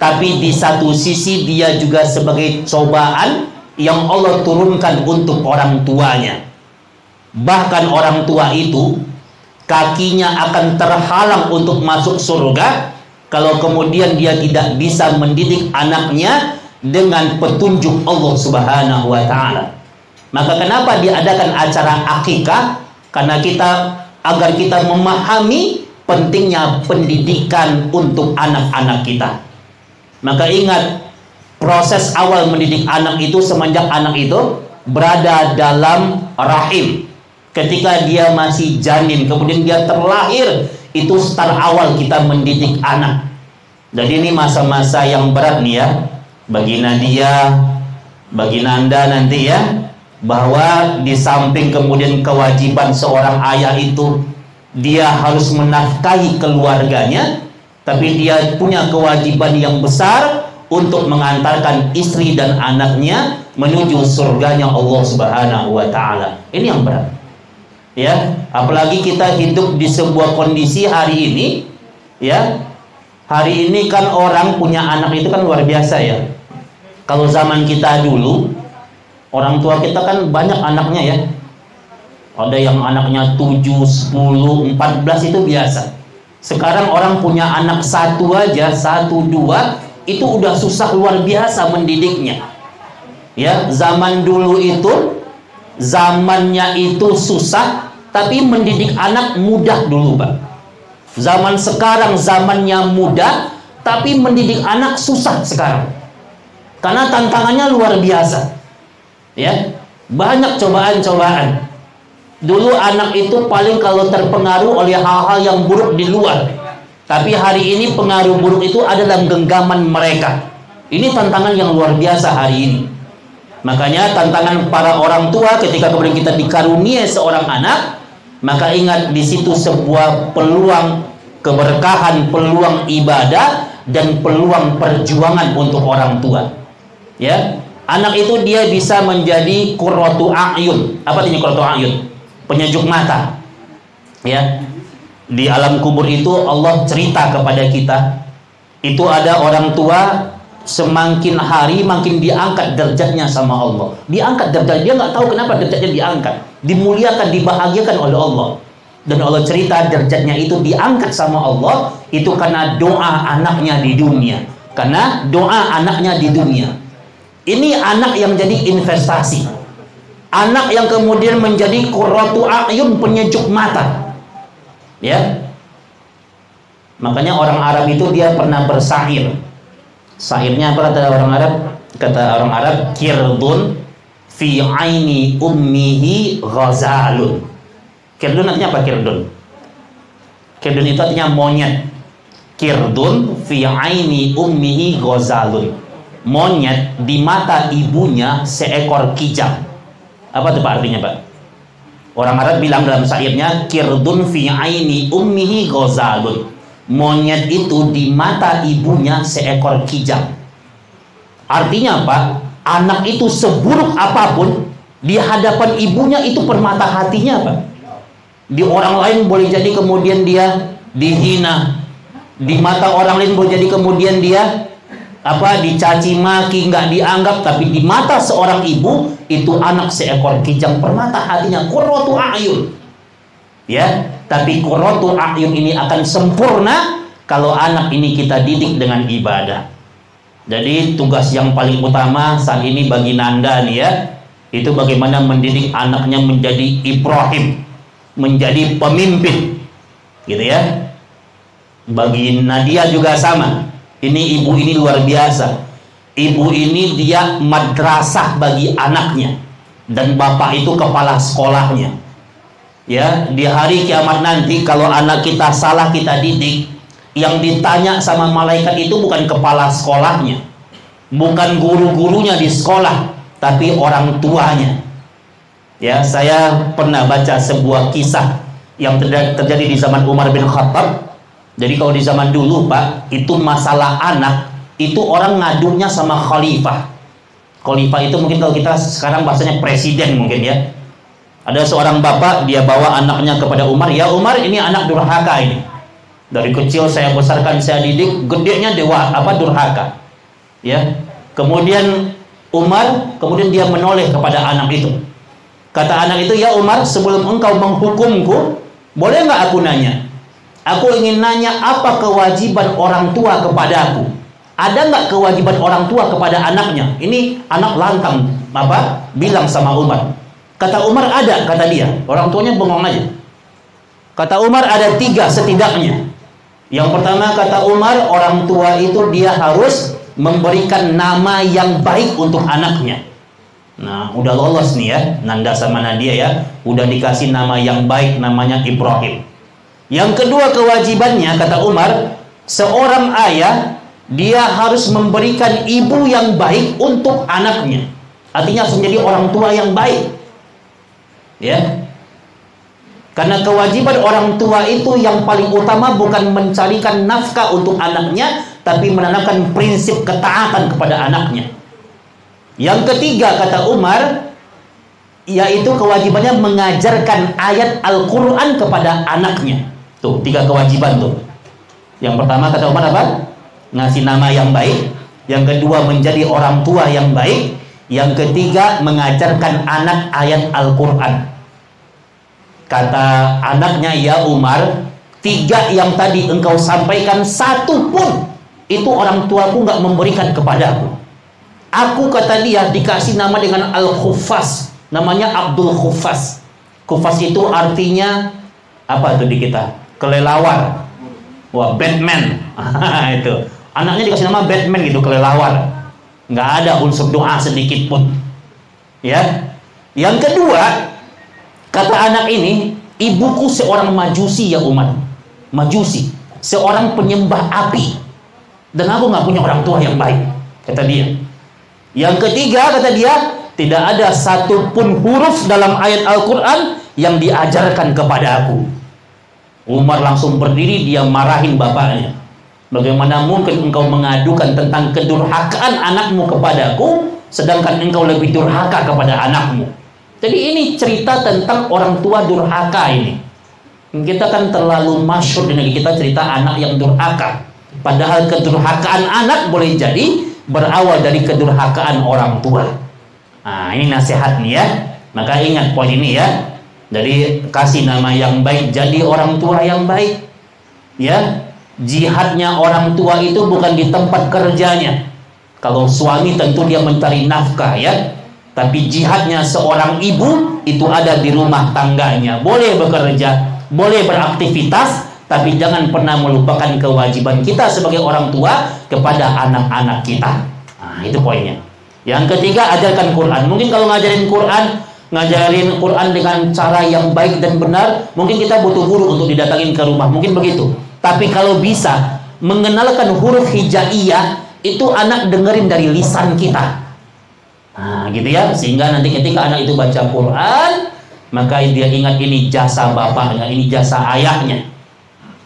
Tapi di satu sisi dia juga sebagai cobaan yang Allah turunkan untuk orang tuanya. Bahkan orang tua itu kakinya akan terhalang untuk masuk surga kalau kemudian dia tidak bisa mendidik anaknya dengan petunjuk Allah Subhanahu wa taala. Maka kenapa diadakan acara akikah? Karena agar kita memahami pentingnya pendidikan untuk anak-anak kita. Maka ingat, proses awal mendidik anak itu semenjak anak itu berada dalam rahim. Ketika dia masih janin, kemudian dia terlahir, itu start awal kita mendidik anak. Jadi ini masa-masa yang berat nih ya, bagi Nadia, bagi Nanda nanti ya, bahwa di samping kemudian kewajiban seorang ayah itu, dia harus menafkahi keluarganya, tapi dia punya kewajiban yang besar untuk mengantarkan istri dan anaknya menuju surganya Allah Subhanahu wa taala. Ini yang berat. Ya, apalagi kita hidup di sebuah kondisi hari ini, ya. Hari ini kan orang punya anak itu kan luar biasa ya. Kalau zaman kita dulu, orang tua kita kan banyak anaknya ya. Ada yang anaknya 7, 10, 14 itu biasa. Sekarang orang punya anak satu aja, 1, 2, itu udah susah luar biasa mendidiknya. Ya, zaman dulu itu zamannya itu susah, tapi mendidik anak mudah dulu, Pak. Zaman sekarang zamannya mudah, tapi mendidik anak susah sekarang. Karena tantangannya luar biasa. Ya, banyak cobaan-cobaan. Dulu anak itu paling kalau terpengaruh oleh hal-hal yang buruk di luar. Tapi hari ini pengaruh buruk itu ada dalam genggaman mereka. Ini tantangan yang luar biasa hari ini. Makanya tantangan para orang tua ketika kemudian kita dikaruniai seorang anak, maka ingat di situ sebuah peluang keberkahan, peluang ibadah dan peluang perjuangan untuk orang tua. Ya, anak itu dia bisa menjadi qurratu a'yun. Apa artinya qurratu a'yun? Penyejuk mata. Ya. Di alam kubur itu Allah cerita kepada kita, itu ada orang tua semakin hari makin diangkat derajatnya sama Allah. Diangkat derajat, dia nggak tahu kenapa derajatnya diangkat, dimuliakan, dibahagiakan oleh Allah. Dan Allah cerita derajatnya itu diangkat sama Allah itu karena doa anaknya di dunia. Karena doa anaknya di dunia. Ini anak yang jadi investasi. Anak yang kemudian menjadi qurratu a'yun, penyejuk mata. Ya. Makanya orang Arab itu dia pernah bersair. Sairnya apa kata orang Arab? Kata orang Arab, kirdun fi aini ummihi ghazalun. Kirdun artinya apa kirdun? Kirdun itu artinya monyet. Kirdun fi aini ummihi ghazalun. Monyet di mata ibunya seekor kijang. Apa itu Pak artinya, Pak? Orang Arab bilang dalam syairnya, kirdun fi aini ummihi ghazalun. Monyet itu di mata ibunya seekor kijang. Artinya apa? Anak itu seburuk apapun di hadapan ibunya itu permata hatinya, Pak. Di orang lain boleh jadi kemudian dia dihina, di mata orang lain boleh jadi kemudian dia dicaci maki, nggak dianggap, tapi di mata seorang ibu itu anak seekor kijang, permata hatinya qurratu a'yun. Ya, tapi qurratu a'yun ini akan sempurna kalau anak ini kita didik dengan ibadah. Jadi tugas yang paling utama saat ini bagi Nanda nih ya, itu bagaimana mendidik anaknya menjadi Ibrahim, menjadi pemimpin, gitu ya. Bagi Nadia juga sama. Ini ibu ini luar biasa. Ibu ini dia madrasah bagi anaknya, dan bapak itu kepala sekolahnya. Ya, di hari kiamat nanti kalau anak kita salah kita didik, yang ditanya sama malaikat itu bukan kepala sekolahnya, bukan guru-gurunya di sekolah, tapi orang tuanya. Ya, saya pernah baca sebuah kisah yang terjadi di zaman Umar bin Khattab. Jadi kalau di zaman dulu, Pak, itu masalah anak itu orang ngadunya sama khalifah. Khalifah itu mungkin kalau kita sekarang bahasanya presiden mungkin ya. Ada seorang bapak, dia bawa anaknya kepada Umar, ya Umar, ini anak durhaka ini. Dari kecil saya besarkan, saya didik, gedenya durhaka. Ya. Kemudian Umar, kemudian dia menoleh kepada anak itu. Kata anak itu, ya Umar, sebelum engkau menghukumku, boleh nggak aku nanya? Aku ingin nanya apa kewajiban orang tua kepadaku. Ada nggak kewajiban orang tua kepada anaknya? Ini anak lantang bilang sama Umar. Kata Umar ada, kata dia. Orang tuanya bengong aja. Kata Umar ada 3 setidaknya. Yang pertama kata Umar, orang tua itu dia harus memberikan nama yang baik untuk anaknya. Nah, udah lolos nih ya, Nanda sama Nadia ya, udah dikasih nama yang baik, namanya Ibrahim. Yang kedua kewajibannya kata Umar, seorang ayah dia harus memberikan ibu yang baik untuk anaknya. Artinya harus menjadi orang tua yang baik. Ya. Karena kewajiban orang tua itu yang paling utama bukan mencarikan nafkah untuk anaknya, tapi menanamkan prinsip ketaatan kepada anaknya. Yang ketiga kata Umar, yaitu kewajibannya mengajarkan ayat Al-Quran kepada anaknya. Tuh, 3 kewajiban tuh. Yang pertama kata Umar apa? Ngasih nama yang baik. Yang kedua menjadi orang tua yang baik. Yang ketiga mengajarkan anak ayat Al-Quran. Kata anaknya, ya Umar, 3 yang tadi engkau sampaikan, 1 pun itu orang tuaku nggak memberikan kepadaku. Aku, kata dia, dikasih nama dengan Al-Khuffaz, namanya Abdul Khuffaz. Khuffaz itu artinya apa tuh di kita? Kelelawar. Wah, Batman. Itu anaknya dikasih nama Batman gitu, kelelawar. Nggak ada unsur doa sedikit pun. Ya. Yang kedua, kata anak ini, ibuku seorang majusi ya umat. Majusi, seorang penyembah api. Dan aku nggak punya orang tua yang baik, kata dia. Yang ketiga, kata dia, tidak ada satupun huruf dalam ayat Al-Quran yang diajarkan kepada aku. Umar langsung berdiri, dia marahin bapaknya. Bagaimana mungkin engkau mengadukan tentang kedurhakaan anakmu kepadaku, sedangkan engkau lebih durhaka kepada anakmu. Jadi ini cerita tentang orang tua durhaka ini. Kita kan terlalu masyhur di negeri kita cerita anak yang durhaka. Padahal kedurhakaan anak boleh jadi berawal dari kedurhakaan orang tua. Nah, ini nasihat nih ya. Maka ingat poin ini ya. Jadi kasih nama yang baik, jadi orang tua yang baik. Ya. Jihadnya orang tua itu bukan di tempat kerjanya. Kalau suami tentu dia mencari nafkah ya. Tapi jihadnya seorang ibu itu ada di rumah tangganya. Boleh bekerja, boleh beraktivitas, tapi jangan pernah melupakan kewajiban kita sebagai orang tua kepada anak-anak kita. Nah, itu poinnya. Yang ketiga, ajarkan Quran. Mungkin kalau ngajarin Quran dengan cara yang baik dan benar, mungkin kita butuh guru untuk didatangin ke rumah. Mungkin begitu. Tapi kalau bisa mengenalkan huruf hijaiyah, itu anak dengerin dari lisan kita. Nah, gitu ya. Sehingga nanti ketika anak itu baca Quran, maka dia ingat ini jasa bapaknya, ini jasa ayahnya.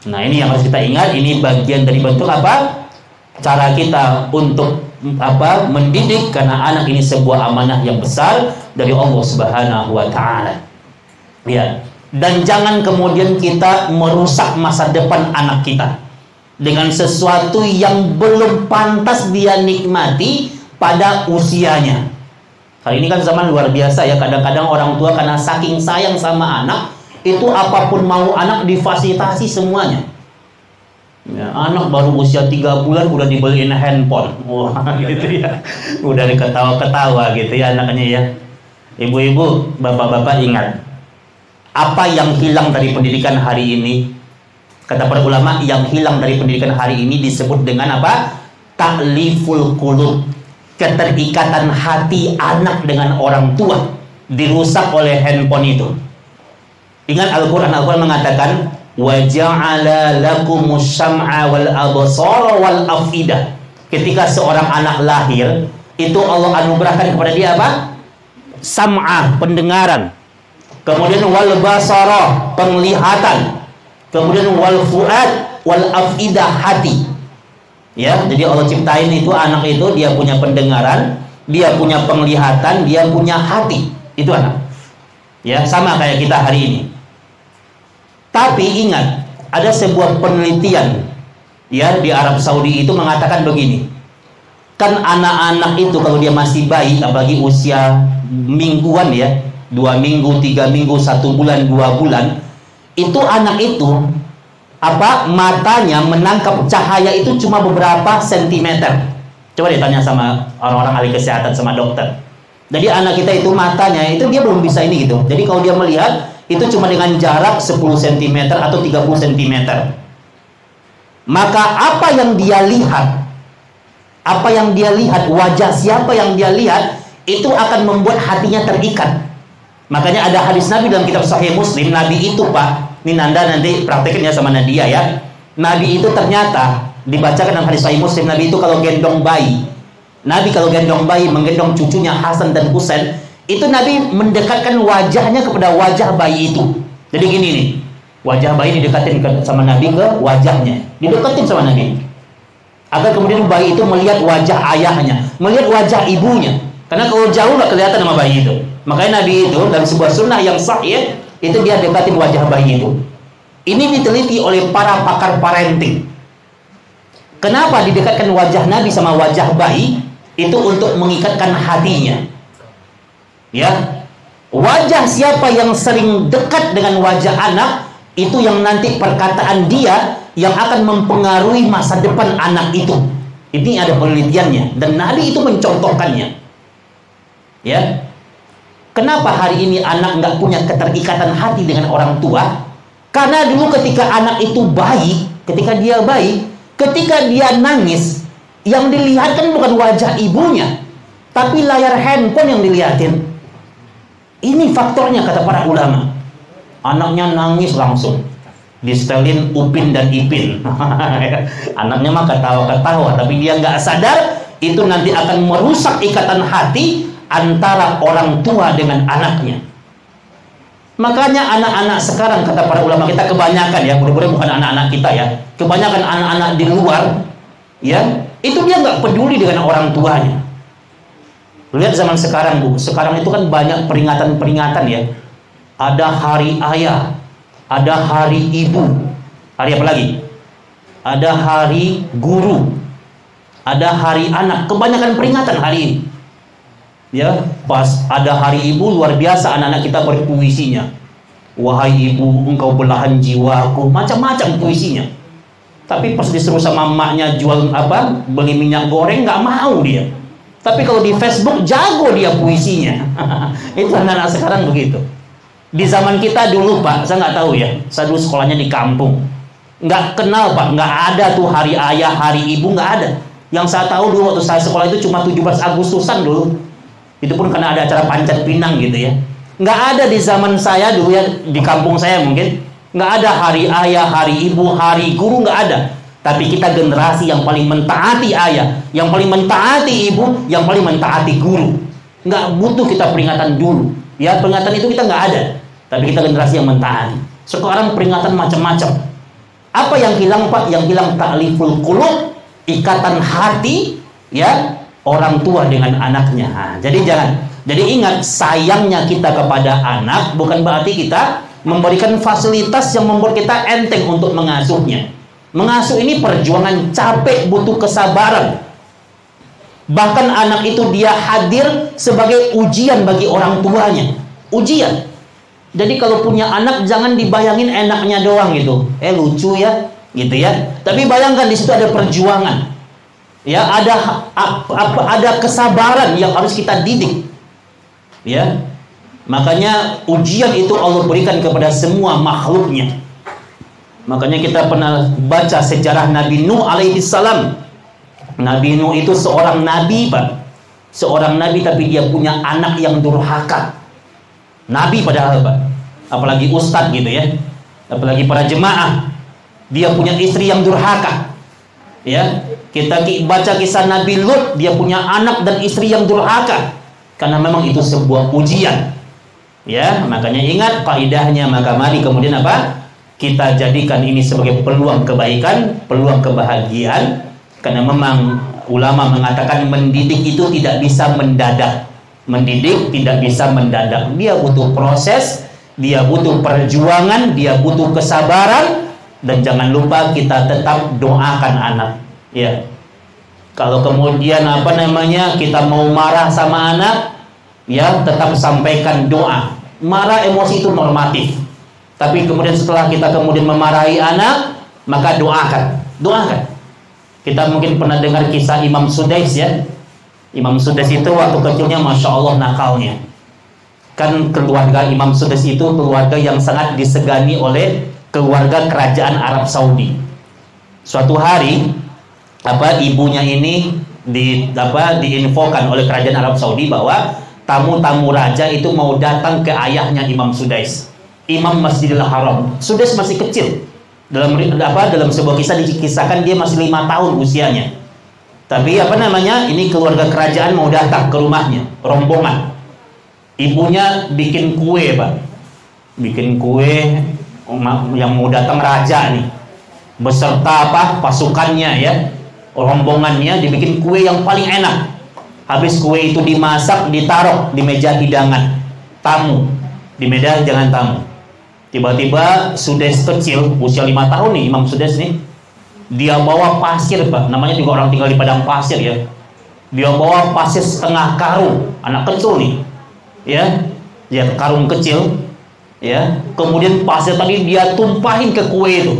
Nah, ini yang harus kita ingat. Ini bagian dari bentuk apa? Cara kita untuk apa? Mendidik, karena anak ini sebuah amanah yang besar dari Allah Subhanahu wa taala. Ya. Dan jangan kemudian kita merusak masa depan anak kita dengan sesuatu yang belum pantas dia nikmati pada usianya. Hari ini kan zaman luar biasa ya. Kadang-kadang orang tua karena saking sayang sama anak, itu apapun mau anak difasilitasi semuanya. Ya, anak baru usia 3 bulan udah dibeliin handphone. Wah, gitu ya. Udah diketawa-ketawa gitu ya anaknya ya. Ibu-ibu, bapak-bapak ingat, apa yang hilang dari pendidikan hari ini? Kata para ulama, yang hilang dari pendidikan hari ini disebut dengan apa? Ta'liful qulub. Keterikatan hati anak dengan orang tua dirusak oleh handphone itu. Ingat Al-Quran mengatakan, wa ja'ala lakumus sam'a wal absara wal afidah. Ketika seorang anak lahir, itu Allah anugerahkan kepada dia apa? Sam'a, pendengaran. Kemudian wal basara, penglihatan. Kemudian wal fuad wal afidah, hati. Ya, jadi Allah ciptain itu anak itu, dia punya pendengaran, dia punya penglihatan, dia punya hati. Itu anak. Ya, sama kayak kita hari ini. Tapi ingat, ada sebuah penelitian ya di Arab Saudi itu mengatakan begini. Kan anak-anak itu kalau dia masih bayi, apalagi usia mingguan ya, 2 minggu, 3 minggu, 1 bulan, 2 bulan, itu anak itu apa, matanya menangkap cahaya itu cuma beberapa sentimeter. Coba ditanya sama orang-orang ahli kesehatan, sama dokter. Jadi anak kita itu matanya itu dia belum bisa ini gitu. Jadi kalau dia melihat itu cuma dengan jarak 10 cm atau 30 cm. Maka apa yang dia lihat, wajah siapa yang dia lihat, itu akan membuat hatinya terikat. Makanya ada hadis Nabi dalam kitab Sahih Muslim. Nabi itu Pak, ini Nanda nanti praktekin ya sama Nadia ya. Nabi itu ternyata dibacakan dalam hadis Sahih Muslim, Nabi itu kalau gendong bayi, menggendong cucunya Hasan dan Husain, itu Nabi mendekatkan wajahnya kepada wajah bayi itu. Jadi gini nih, wajah bayi didekatin sama Nabi ke wajahnya, didekatin sama Nabi, agar kemudian bayi itu melihat wajah ayahnya, melihat wajah ibunya. Karena kalau jauh nggak kelihatan sama bayi itu. Makanya Nabi itu dalam sebuah sunnah yang sahih itu dia dekatin wajah bayi itu. Ini diteliti oleh para pakar parenting. Kenapa didekatkan wajah Nabi sama wajah bayi? Itu untuk mengikatkan hatinya. Ya, wajah siapa yang sering dekat dengan wajah anak, itu yang nanti perkataan dia yang akan mempengaruhi masa depan anak itu. Ini ada penelitiannya dan Nabi itu mencontohkannya. Ya, kenapa hari ini anak nggak punya keterikatan hati dengan orang tua? Karena dulu ketika anak itu bayi, ketika dia nangis, yang dilihat kan bukan wajah ibunya, tapi layar handphone yang dilihatin. Ini faktornya kata para ulama. Anaknya nangis langsung distelin Upin dan Ipin. Anaknya mah ketawa-ketawa, tapi dia nggak sadar itu nanti akan merusak ikatan hati antara orang tua dengan anaknya. Makanya anak-anak sekarang kata para ulama kita kebanyakan ya, mudah-mudahan bukan anak-anak kita ya, kebanyakan anak-anak di luar ya, itu dia nggak peduli dengan orang tuanya. Lihat zaman sekarang Bu, sekarang itu kan banyak peringatan-peringatan ya. Ada hari ayah, ada hari ibu, hari apa lagi? Ada hari guru, ada hari anak. Kebanyakan peringatan hari ini. Ya, pas ada hari ibu luar biasa anak-anak kita berpuisinya. Wahai ibu, engkau belahan jiwaku, macam-macam puisinya. Tapi pas disuruh sama emaknya jual apa, beli minyak goreng, nggak mau dia. Tapi kalau di Facebook jago dia puisinya. Itu anak-anak sekarang begitu. Di zaman kita dulu Pak, saya nggak tahu ya, saya dulu sekolahnya di kampung, nggak kenal Pak, nggak ada tuh hari ayah, hari ibu, nggak ada. Yang saya tahu dulu waktu saya sekolah itu cuma 17 Agustusan dulu, itu pun karena ada acara Panjat Pinang gitu ya. Nggak ada di zaman saya dulu ya, di kampung saya mungkin, nggak ada hari ayah, hari ibu, hari guru, nggak ada. Tapi kita generasi yang paling mentaati ayah, yang paling mentaati ibu, yang paling mentaati guru. Nggak butuh kita peringatan dulu. Ya, peringatan itu kita nggak ada. Tapi kita generasi yang mentaati. Sekarang peringatan macam-macam. Apa yang hilang Pak? Yang hilang ta'liful qulub, ikatan hati ya orang tua dengan anaknya. Nah, jadi ingat, sayangnya kita kepada anak bukan berarti kita memberikan fasilitas yang membuat kita enteng untuk mengasuhnya. Mengasuh ini perjuangan, capek, butuh kesabaran. Bahkan anak itu dia hadir sebagai ujian bagi orang tuanya. Ujian. Jadi kalau punya anak jangan dibayangin enaknya doang gitu. Lucu ya, gitu ya. Tapi bayangkan di situ ada perjuangan. Ya, ada kesabaran yang harus kita didik. Ya. Makanya ujian itu Allah berikan kepada semua makhluknya. Makanya kita pernah baca sejarah Nabi Nuh alaihi salam. Nabi Nuh itu seorang nabi Pak. Seorang nabi tapi dia punya anak yang durhaka. Nabi padahal Pak. Apalagi ustadz gitu ya. Apalagi para jemaah. Dia punya istri yang durhaka. Ya, kita baca kisah Nabi Lut, dia punya anak dan istri yang durhaka. Karena memang itu sebuah ujian. Ya, makanya ingat kaidahnya, maka mari kemudian apa? Kita jadikan ini sebagai peluang kebaikan, peluang kebahagiaan. Karena memang ulama mengatakan mendidik itu tidak bisa mendadak. Mendidik tidak bisa mendadak. Dia butuh proses, dia butuh perjuangan, dia butuh kesabaran. Dan jangan lupa kita tetap doakan anak. Ya. Kalau kemudian kita mau marah sama anak, ya tetap sampaikan doa. Marah emosi itu normatif. Tapi kemudian setelah kita kemudian memarahi anak, maka doakan. Kita mungkin pernah dengar kisah Imam Sudais ya. Imam Sudais itu waktu kecilnya Masya Allah nakalnya. Kan keluarga Imam Sudais itu keluarga yang sangat disegani oleh keluarga kerajaan Arab Saudi. Suatu hari ibunya ini diinfokan oleh kerajaan Arab Saudi bahwa tamu-tamu raja itu mau datang ke ayahnya Imam Sudais, Imam Masjidil Haram. Sudais masih kecil. Dalam sebuah kisah dikisahkan dia masih 5 tahun usianya. Tapi ini keluarga kerajaan mau datang ke rumahnya, rombongan. Ibunya bikin kue Pak. Bikin kue yang mau datang raja nih. Beserta pasukannya ya. Rombongannya dibikin kue yang paling enak. Habis kue itu dimasak, ditaruh di meja hidangan tamu. Di meja hidangan tamu. Tiba-tiba Sudais kecil, usia 5 tahun nih Imam Sudais nih. Dia bawa pasir Pak. Namanya juga orang tinggal di padang pasir ya. Dia bawa pasir setengah karung. Anak kecil nih. Ya, karung kecil. Ya, kemudian pasir tadi dia tumpahin ke kue itu.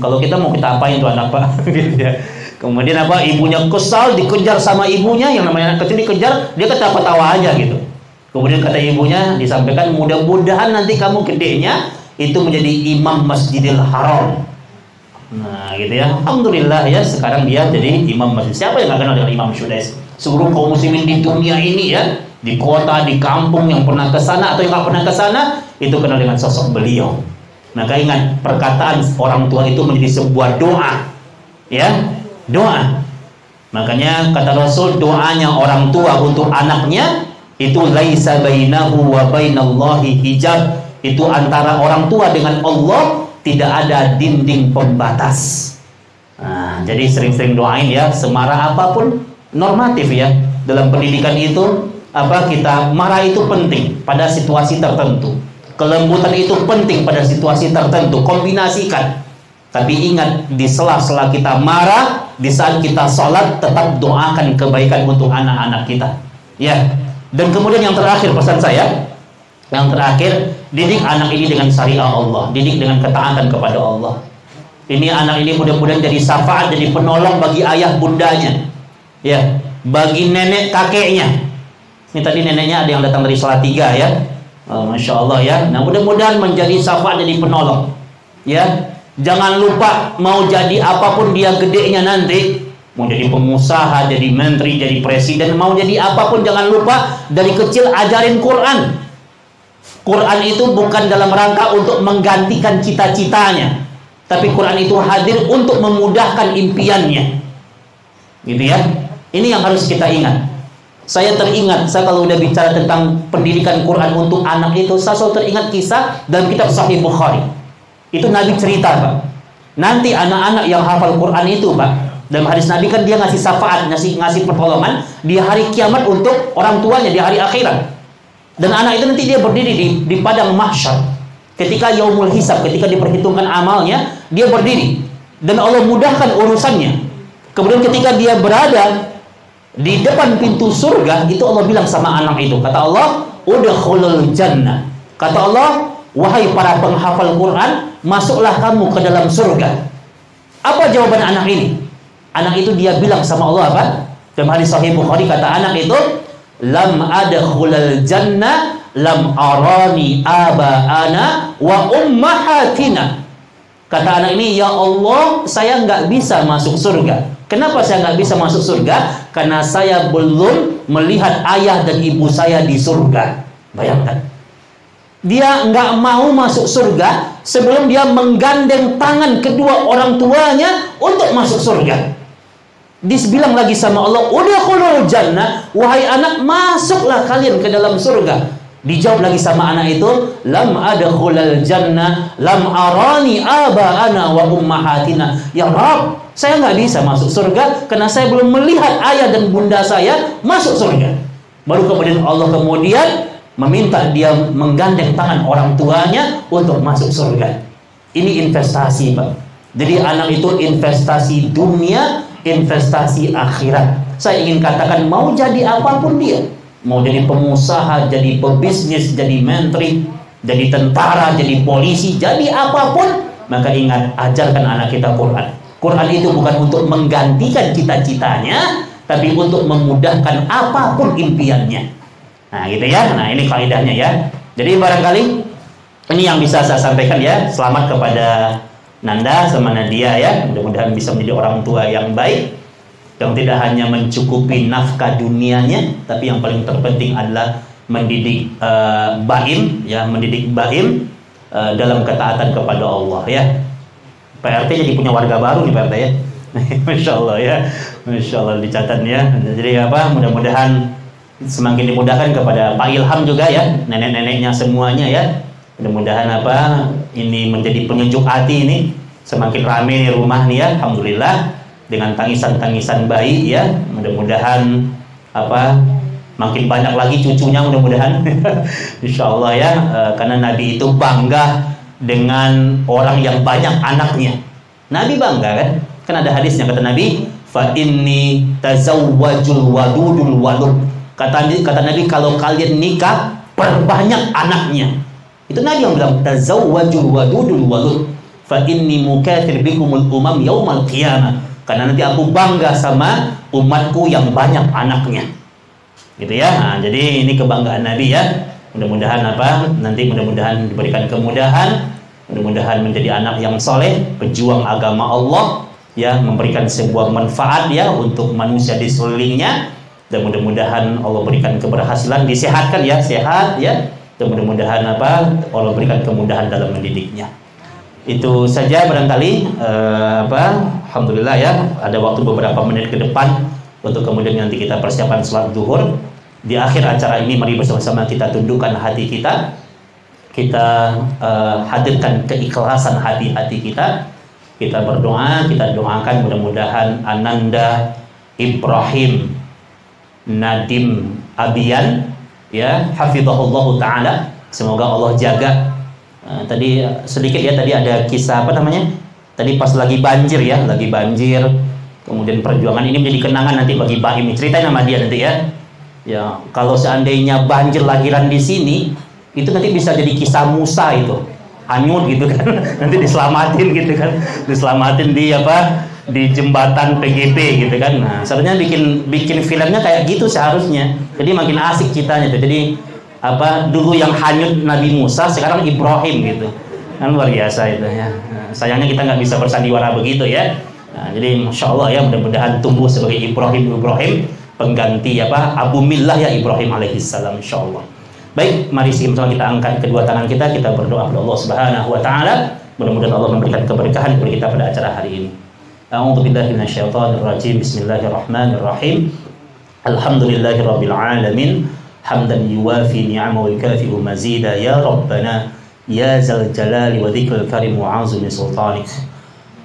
Kalau kita mau kita apain tuh anak Pak? Gitu ya. Kemudian apa? Ibunya kesal, dikejar sama ibunya, yang namanya anak kecil dikejar, dia ketawa-tawa aja gitu. Kemudian kata ibunya disampaikan, mudah-mudahan nanti kamu gedenya itu menjadi imam Masjidil Haram. Nah gitu ya. Alhamdulillah ya, sekarang dia jadi imam masjid. Siapa yang gak kenal dengan Imam Sudais? Seluruh kaum muslimin di dunia ini ya, di kota, di kampung, yang pernah ke sana atau yang gak pernah ke sana, itu kenal dengan sosok beliau. Maka ingat, perkataan orang tua itu menjadi sebuah doa. Ya, doa. Makanya kata Rasul, doanya orang tua untuk anaknya itu laisa bainahu wa bainallahi hijab. Itu antara orang tua dengan Allah tidak ada dinding pembatas. Nah, jadi sering-sering doain ya, semarah apapun, normatif ya. Dalam pendidikan itu apa, kita marah itu penting pada situasi tertentu. Kelembutan itu penting pada situasi tertentu. Kombinasikan. Tapi ingat, di sela-sela kita marah, di saat kita sholat, tetap doakan kebaikan untuk anak-anak kita. Ya. Dan kemudian yang terakhir pesan saya, yang terakhir, didik anak ini dengan syariat Allah, didik dengan ketaatan kepada Allah. Ini anak ini mudah-mudahan jadi syafaat, jadi penolong bagi ayah bundanya, ya, bagi nenek kakeknya. Ini tadi neneknya ada yang datang dari Salatiga ya, Masya Allah ya. Nah mudah-mudahan menjadi syafaat, jadi penolong, ya. Jangan lupa, mau jadi apapun dia gedenya nanti, mau jadi pengusaha, jadi menteri, jadi presiden, mau jadi apapun, jangan lupa dari kecil ajarin Quran. Quran itu bukan dalam rangka untuk menggantikan cita-citanya, tapi Quran itu hadir untuk memudahkan impiannya. Gitu ya. Ini yang harus kita ingat. Saya teringat, saya kalau udah bicara tentang pendidikan Quran untuk anak itu, saya selalu teringat kisah dalam kitab Sahih Bukhari. Itu Nabi cerita, Pak. Nanti anak-anak yang hafal Quran itu, Pak, dalam hadis Nabi kan dia ngasih syafaat, ngasih pertolongan di hari kiamat untuk orang tuanya di hari akhirat. Dan anak itu nanti dia berdiri di padang mahsyar. Ketika yaumul hisab, ketika diperhitungkan amalnya, dia berdiri dan Allah mudahkan urusannya. Kemudian ketika dia berada di depan pintu surga, itu Allah bilang sama anak itu, kata Allah, udkhulul jannah. Kata Allah, wahai para penghafal Quran, masuklah kamu ke dalam surga. Apa jawaban anak ini? Anak itu dia bilang sama Allah apa? Dalam hadis Sahih Bukhari kata anak itu, lam adkhulal jannah lam arani abaana wa ummahatina. Kata anak ini, ya Allah, saya nggak bisa masuk surga. Kenapa saya nggak bisa masuk surga? Karena saya belum melihat ayah dan ibu saya di surga. Bayangkan, dia nggak mau masuk surga sebelum dia menggandeng tangan kedua orang tuanya untuk masuk surga. Dibilang lagi sama Allah, udkhulul jannah, wahai anak, masuklah kalian ke dalam surga. Dijawab lagi sama anak itu, lam adkhulal jannah lam arani abaana wa ummahatina. Ya Rabb, saya nggak bisa masuk surga karena saya belum melihat ayah dan bunda saya masuk surga. Baru kemudian Allah meminta dia menggandeng tangan orang tuanya untuk masuk surga. Ini investasi, Pak. Jadi anak itu investasi dunia, investasi akhirat. Saya ingin katakan, mau jadi apapun dia, mau jadi pengusaha, jadi pebisnis, jadi menteri, jadi tentara, jadi polisi, jadi apapun, maka ingat, ajarkan anak kita Quran. Quran itu bukan untuk menggantikan cita-citanya, tapi untuk memudahkan apapun impiannya. Nah gitu ya. Nah ini kaidahnya ya. Jadi barangkali ini yang bisa saya sampaikan ya. Selamat kepada Nanda sama Nadia ya. Mudah-mudahan bisa menjadi orang tua yang baik, yang tidak hanya mencukupi nafkah dunianya, tapi yang paling terpenting adalah mendidik baim ya, mendidik baim dalam ketaatan kepada Allah ya. PRT jadi punya warga baru nih PRT ya. Masya Allah ya, Masya Allah, dicatat ya. Jadi apa, mudah-mudahan semakin dimudahkan kepada Pak Ilham juga ya, nenek-neneknya semuanya ya. Mudah-mudahan apa, ini menjadi penyejuk hati ini. Semakin ramai nih rumah nih ya, alhamdulillah, dengan tangisan-tangisan bayi ya. Mudah-mudahan apa, makin banyak lagi cucunya mudah-mudahan. Insya Allah ya, karena Nabi itu bangga dengan orang yang banyak anaknya. Nabi bangga kan? Kan ada hadisnya, kata Nabi, fa inni tazawwajul wadudul walud. Kata Nabi, kalau kalian nikah, perbanyak anaknya. Itu Nabi yang bilang, tazawwajul wadudul walud, fa inni mukathir bikumul umam yaumal qiyamah. karena nanti aku bangga sama umatku yang banyak anaknya. Gitu ya. Nah, jadi ini kebanggaan Nabi ya. Mudah-mudahan nanti mudah-mudahan diberikan kemudahan, mudah-mudahan menjadi anak yang soleh, pejuang agama Allah ya, memberikan sebuah manfaat ya untuk manusia di sekelilingnya, dan mudah-mudahan Allah berikan keberhasilan, disehatkan ya, sehat ya, dan mudah-mudahan Allah berikan kemudahan dalam mendidiknya. Itu saja barangkali alhamdulillah ya, ada waktu beberapa menit ke depan untuk kemudian nanti kita persiapan sholat zuhur. Di akhir acara ini mari bersama-sama kita tundukkan hati kita, kita hadirkan keikhlasan hati-hati kita, kita berdoa, kita doakan mudah-mudahan Ananda Ibrahim Nadim Abian ya, hafizahullah taala, semoga Allah jaga. Tadi sedikit ya, tadi ada kisah tadi pas lagi banjir ya, lagi banjir, kemudian perjuangan ini menjadi kenangan nanti bagi Bahim. Ceritain sama dia nanti ya. Ya, kalau seandainya banjir lahiran di sini, itu nanti bisa jadi kisah Musa itu, hanyut gitu kan, nanti diselamatin gitu kan, diselamatin di jembatan PGP gitu kan. Nah, sebenarnya bikin filmnya kayak gitu seharusnya. Jadi makin asik ceritanya tuh. Jadi dulu yang hanyut Nabi Musa, sekarang Ibrahim gitu. Kan luar biasa itu ya. Nah, sayangnya kita nggak bisa bersandiwara begitu ya. Nah, jadi Masya Allah ya, mudah-mudahan tumbuh sebagai Ibrahim pengganti Abu Millah ya Ibrahim alaihissalam insyaallah. Baik, mari sama-sama kita angkat kedua tangan kita berdoa kepada Allah Subhanahu wa taala. Mudah-mudahan Allah memberikan keberkahan kepada kita pada acara hari ini. A'udzubillahi minasyaitonir rajim. Bismillahirrahmanirrahim. Alhamdulillahirabbil alamin. Hamdan yuwafi ni'amahu wa yukafi'u mazida ya rabbana ya zal jalali wa dzikril karim wa 'azimi sultanik.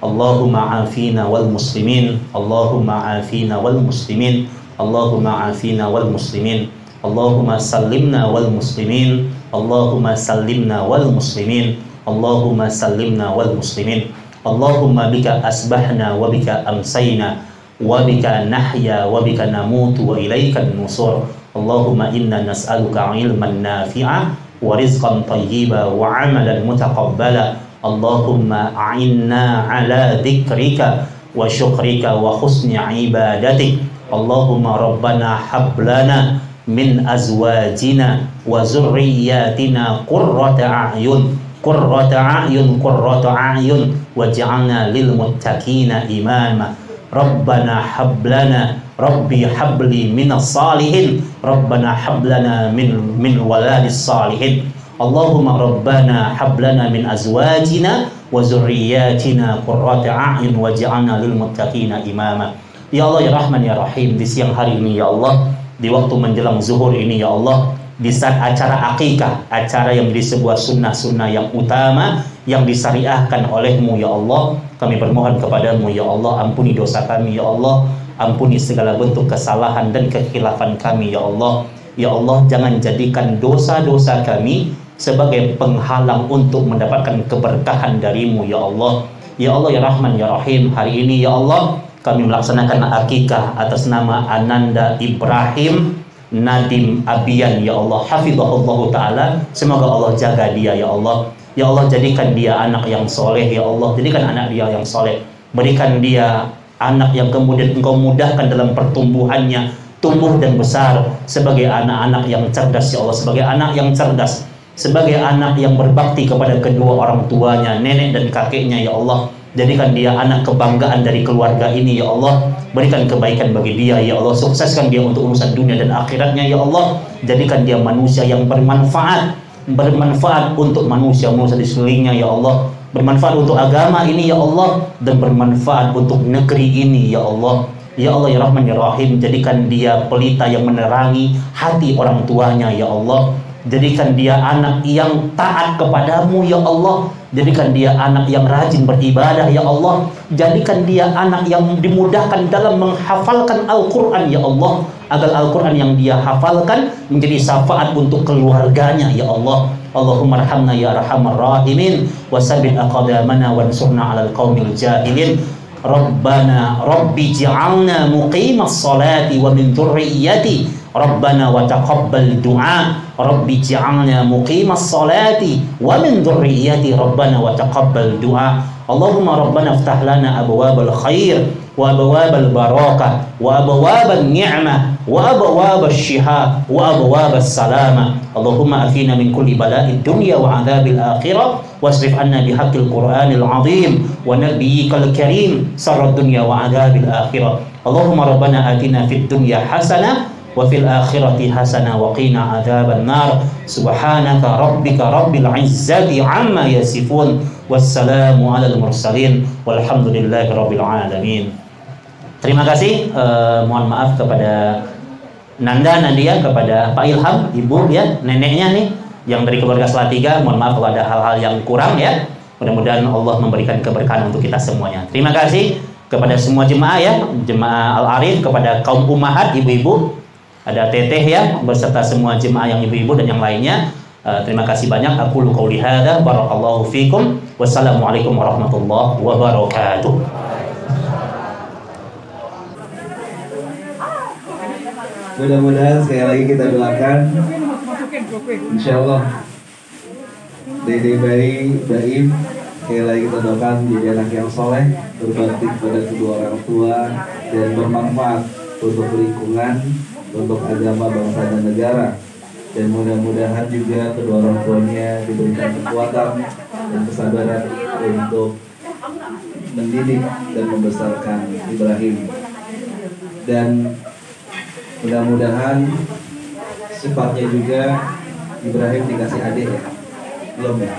Allahumma afina wal muslimin, Allahumma afina wal muslimin, Allahumma afina wal muslimin, Allahumma sallimna wal muslimin, Allahumma sallimna wal muslimin, Allahumma sallimna wal muslimin. Allahumma bika asbahna wa bika amsayna wa bika nahya wa bika namutu wa ilaikan nusur. Allahumma inna nas'aluka ilman nafi'a wa rizqan tayyiba wa amalan mutaqabbala. Allahumma a'inna ala dzikrika wa syukrika wa husni ibadatik. Allahumma rabbana hablana min azwajina wa zurriyyatina qurrata a'yun waj'alna lil muttaqina imama. Rabbana hablana rabbi habli minas salihin, Rabbana hablana min waladis salihin. Allahumma rabbana hablana min azwajina wa zurriyyatina qurrata a'yun waj'alna lil muttaqina imama. Ya Allah ya Rahman ya Rahim, di siang hari ini ya Allah, di waktu menjelang zuhur ini ya Allah, di saat acara akikah, acara yang menjadi sebuah sunnah-sunnah yang utama yang disyariahkan olehmu ya Allah, kami bermohon kepadamu ya Allah, ampuni dosa kami ya Allah, ampuni segala bentuk kesalahan dan kekhilafan kami ya Allah. Ya Allah, jangan jadikan dosa-dosa kami sebagai penghalang untuk mendapatkan keberkahan darimu ya Allah. Ya Allah ya Rahman ya Rahim, hari ini ya Allah kami melaksanakan akikah atas nama Ananda Ibrahim Nadim Abian ya Allah, hafizahullah ta'ala, semoga Allah jaga dia ya Allah. Ya Allah, jadikan dia anak yang soleh ya Allah, jadikan anak dia yang soleh, berikan dia anak yang kemudian Engkau mudahkan dalam pertumbuhannya, tumbuh dan besar sebagai anak-anak yang cerdas ya Allah, sebagai anak yang cerdas, sebagai anak yang berbakti kepada kedua orang tuanya, nenek dan kakeknya ya Allah. Jadikan dia anak kebanggaan dari keluarga ini ya Allah. Berikan kebaikan bagi dia ya Allah, sukseskan dia untuk urusan dunia dan akhiratnya ya Allah. Jadikan dia manusia yang bermanfaat untuk manusia di sekelilingnya ya Allah, bermanfaat untuk agama ini ya Allah, dan bermanfaat untuk negeri ini ya Allah. Ya Allah ya Rahman ya Rahim, jadikan dia pelita yang menerangi hati orang tuanya ya Allah. Jadikan dia anak yang taat kepadamu ya Allah. Jadikan dia anak yang rajin beribadah ya Allah. Jadikan dia anak yang dimudahkan dalam menghafalkan Al-Quran ya Allah, agar Al-Quran yang dia hafalkan menjadi syafaat untuk keluarganya ya Allah. Allahumma arhamna ya arhamar rahimin, wa sabbit aqdamana wansurna 'alal qaumil jahilin. Rabbana rabbi ij'alna muqimas salati wa min dzurriyyati Rabbana wa taqabbal du'a. Rabbi ij'alna muqimas salati wa min dzurriyyati Rabbana wa taqabbal du'a. Allahumma rabbana iftah lana abwabal khair وأبواب البركة وأبواب النعمة وأبواب الشهاء وأبواب السلامة اللهم أكفنا من كل بلاء الدنيا وعذاب الآخرة واصرف عنا بحق القرآن العظيم ونبيك الكريم شر الدنيا وعذاب الآخرة اللهم ربنا آتنا في الدنيا حسنة وفي الآخرة حسنة وقنا عذاب النار سبحانك ربك رب العزة عما يصفون والسلام على المرسلين والحمد لله رب العالمين. Terima kasih, mohon maaf kepada Nanda, Nadia, kepada Pak Ilham, Ibu ya, neneknya nih yang dari keluarga Salatiga, mohon maaf kalau ada hal-hal yang kurang ya. Mudah-mudahan Allah memberikan keberkahan untuk kita semuanya. Terima kasih kepada semua jemaah ya, jemaah Al-Arif, kepada kaum ummahat, ibu-ibu, ada teteh ya, beserta semua jemaah yang ibu-ibu dan yang lainnya. Terima kasih banyak. Aku lu qauli hadza, barakallahu fikum. Wassalamualaikum warahmatullahi wabarakatuh. Mudah-mudahan sekali lagi kita doakan, insya Allah Dede Bayi Baim, sekali lagi kita doakan jadi anak yang soleh, berbakti kepada kedua orang tua dan bermanfaat untuk lingkungan, untuk agama, bangsa dan negara. Dan mudah-mudahan juga kedua orang tuanya diberikan kekuatan dan kesabaran untuk mendidik dan membesarkan Ibrahim. Dan mudah-mudahan sifatnya juga Ibrahim dikasih adik ya, belum ya?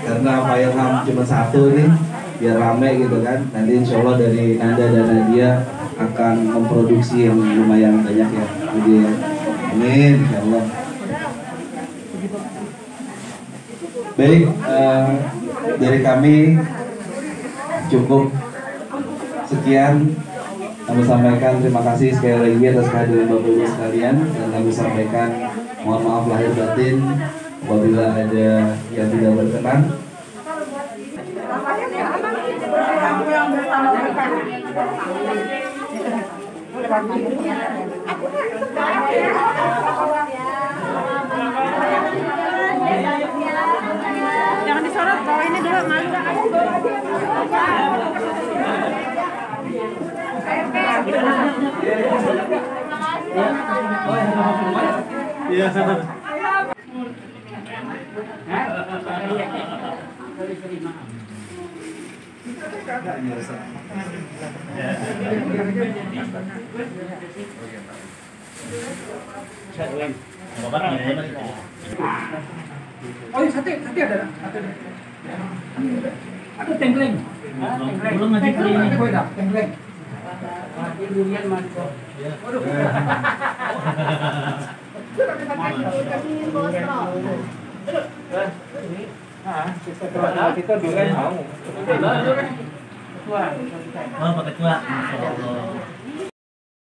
Karena Pak Ilham cuma satu nih, biar rame gitu kan. Nanti insya Allah dari Nanda dan Nadia akan memproduksi yang lumayan banyak ya. Jadi amin insya Allah. Baik, dari kami cukup sekian. Kami sampaikan terima kasih sekali lagi atas kehadiran Bapak Ibu sekalian, dan kami sampaikan mohon maaf lahir batin apabila ada yang tidak berkenan. Jangan disorot, bawa ini dulu, malu. Oh iya, sate ada. Ada tengkleng. Belum ngaji ini. Tengkleng. Durian mango. Waduh. Kita durian mau. Oh, pakai tua. Masyaallah.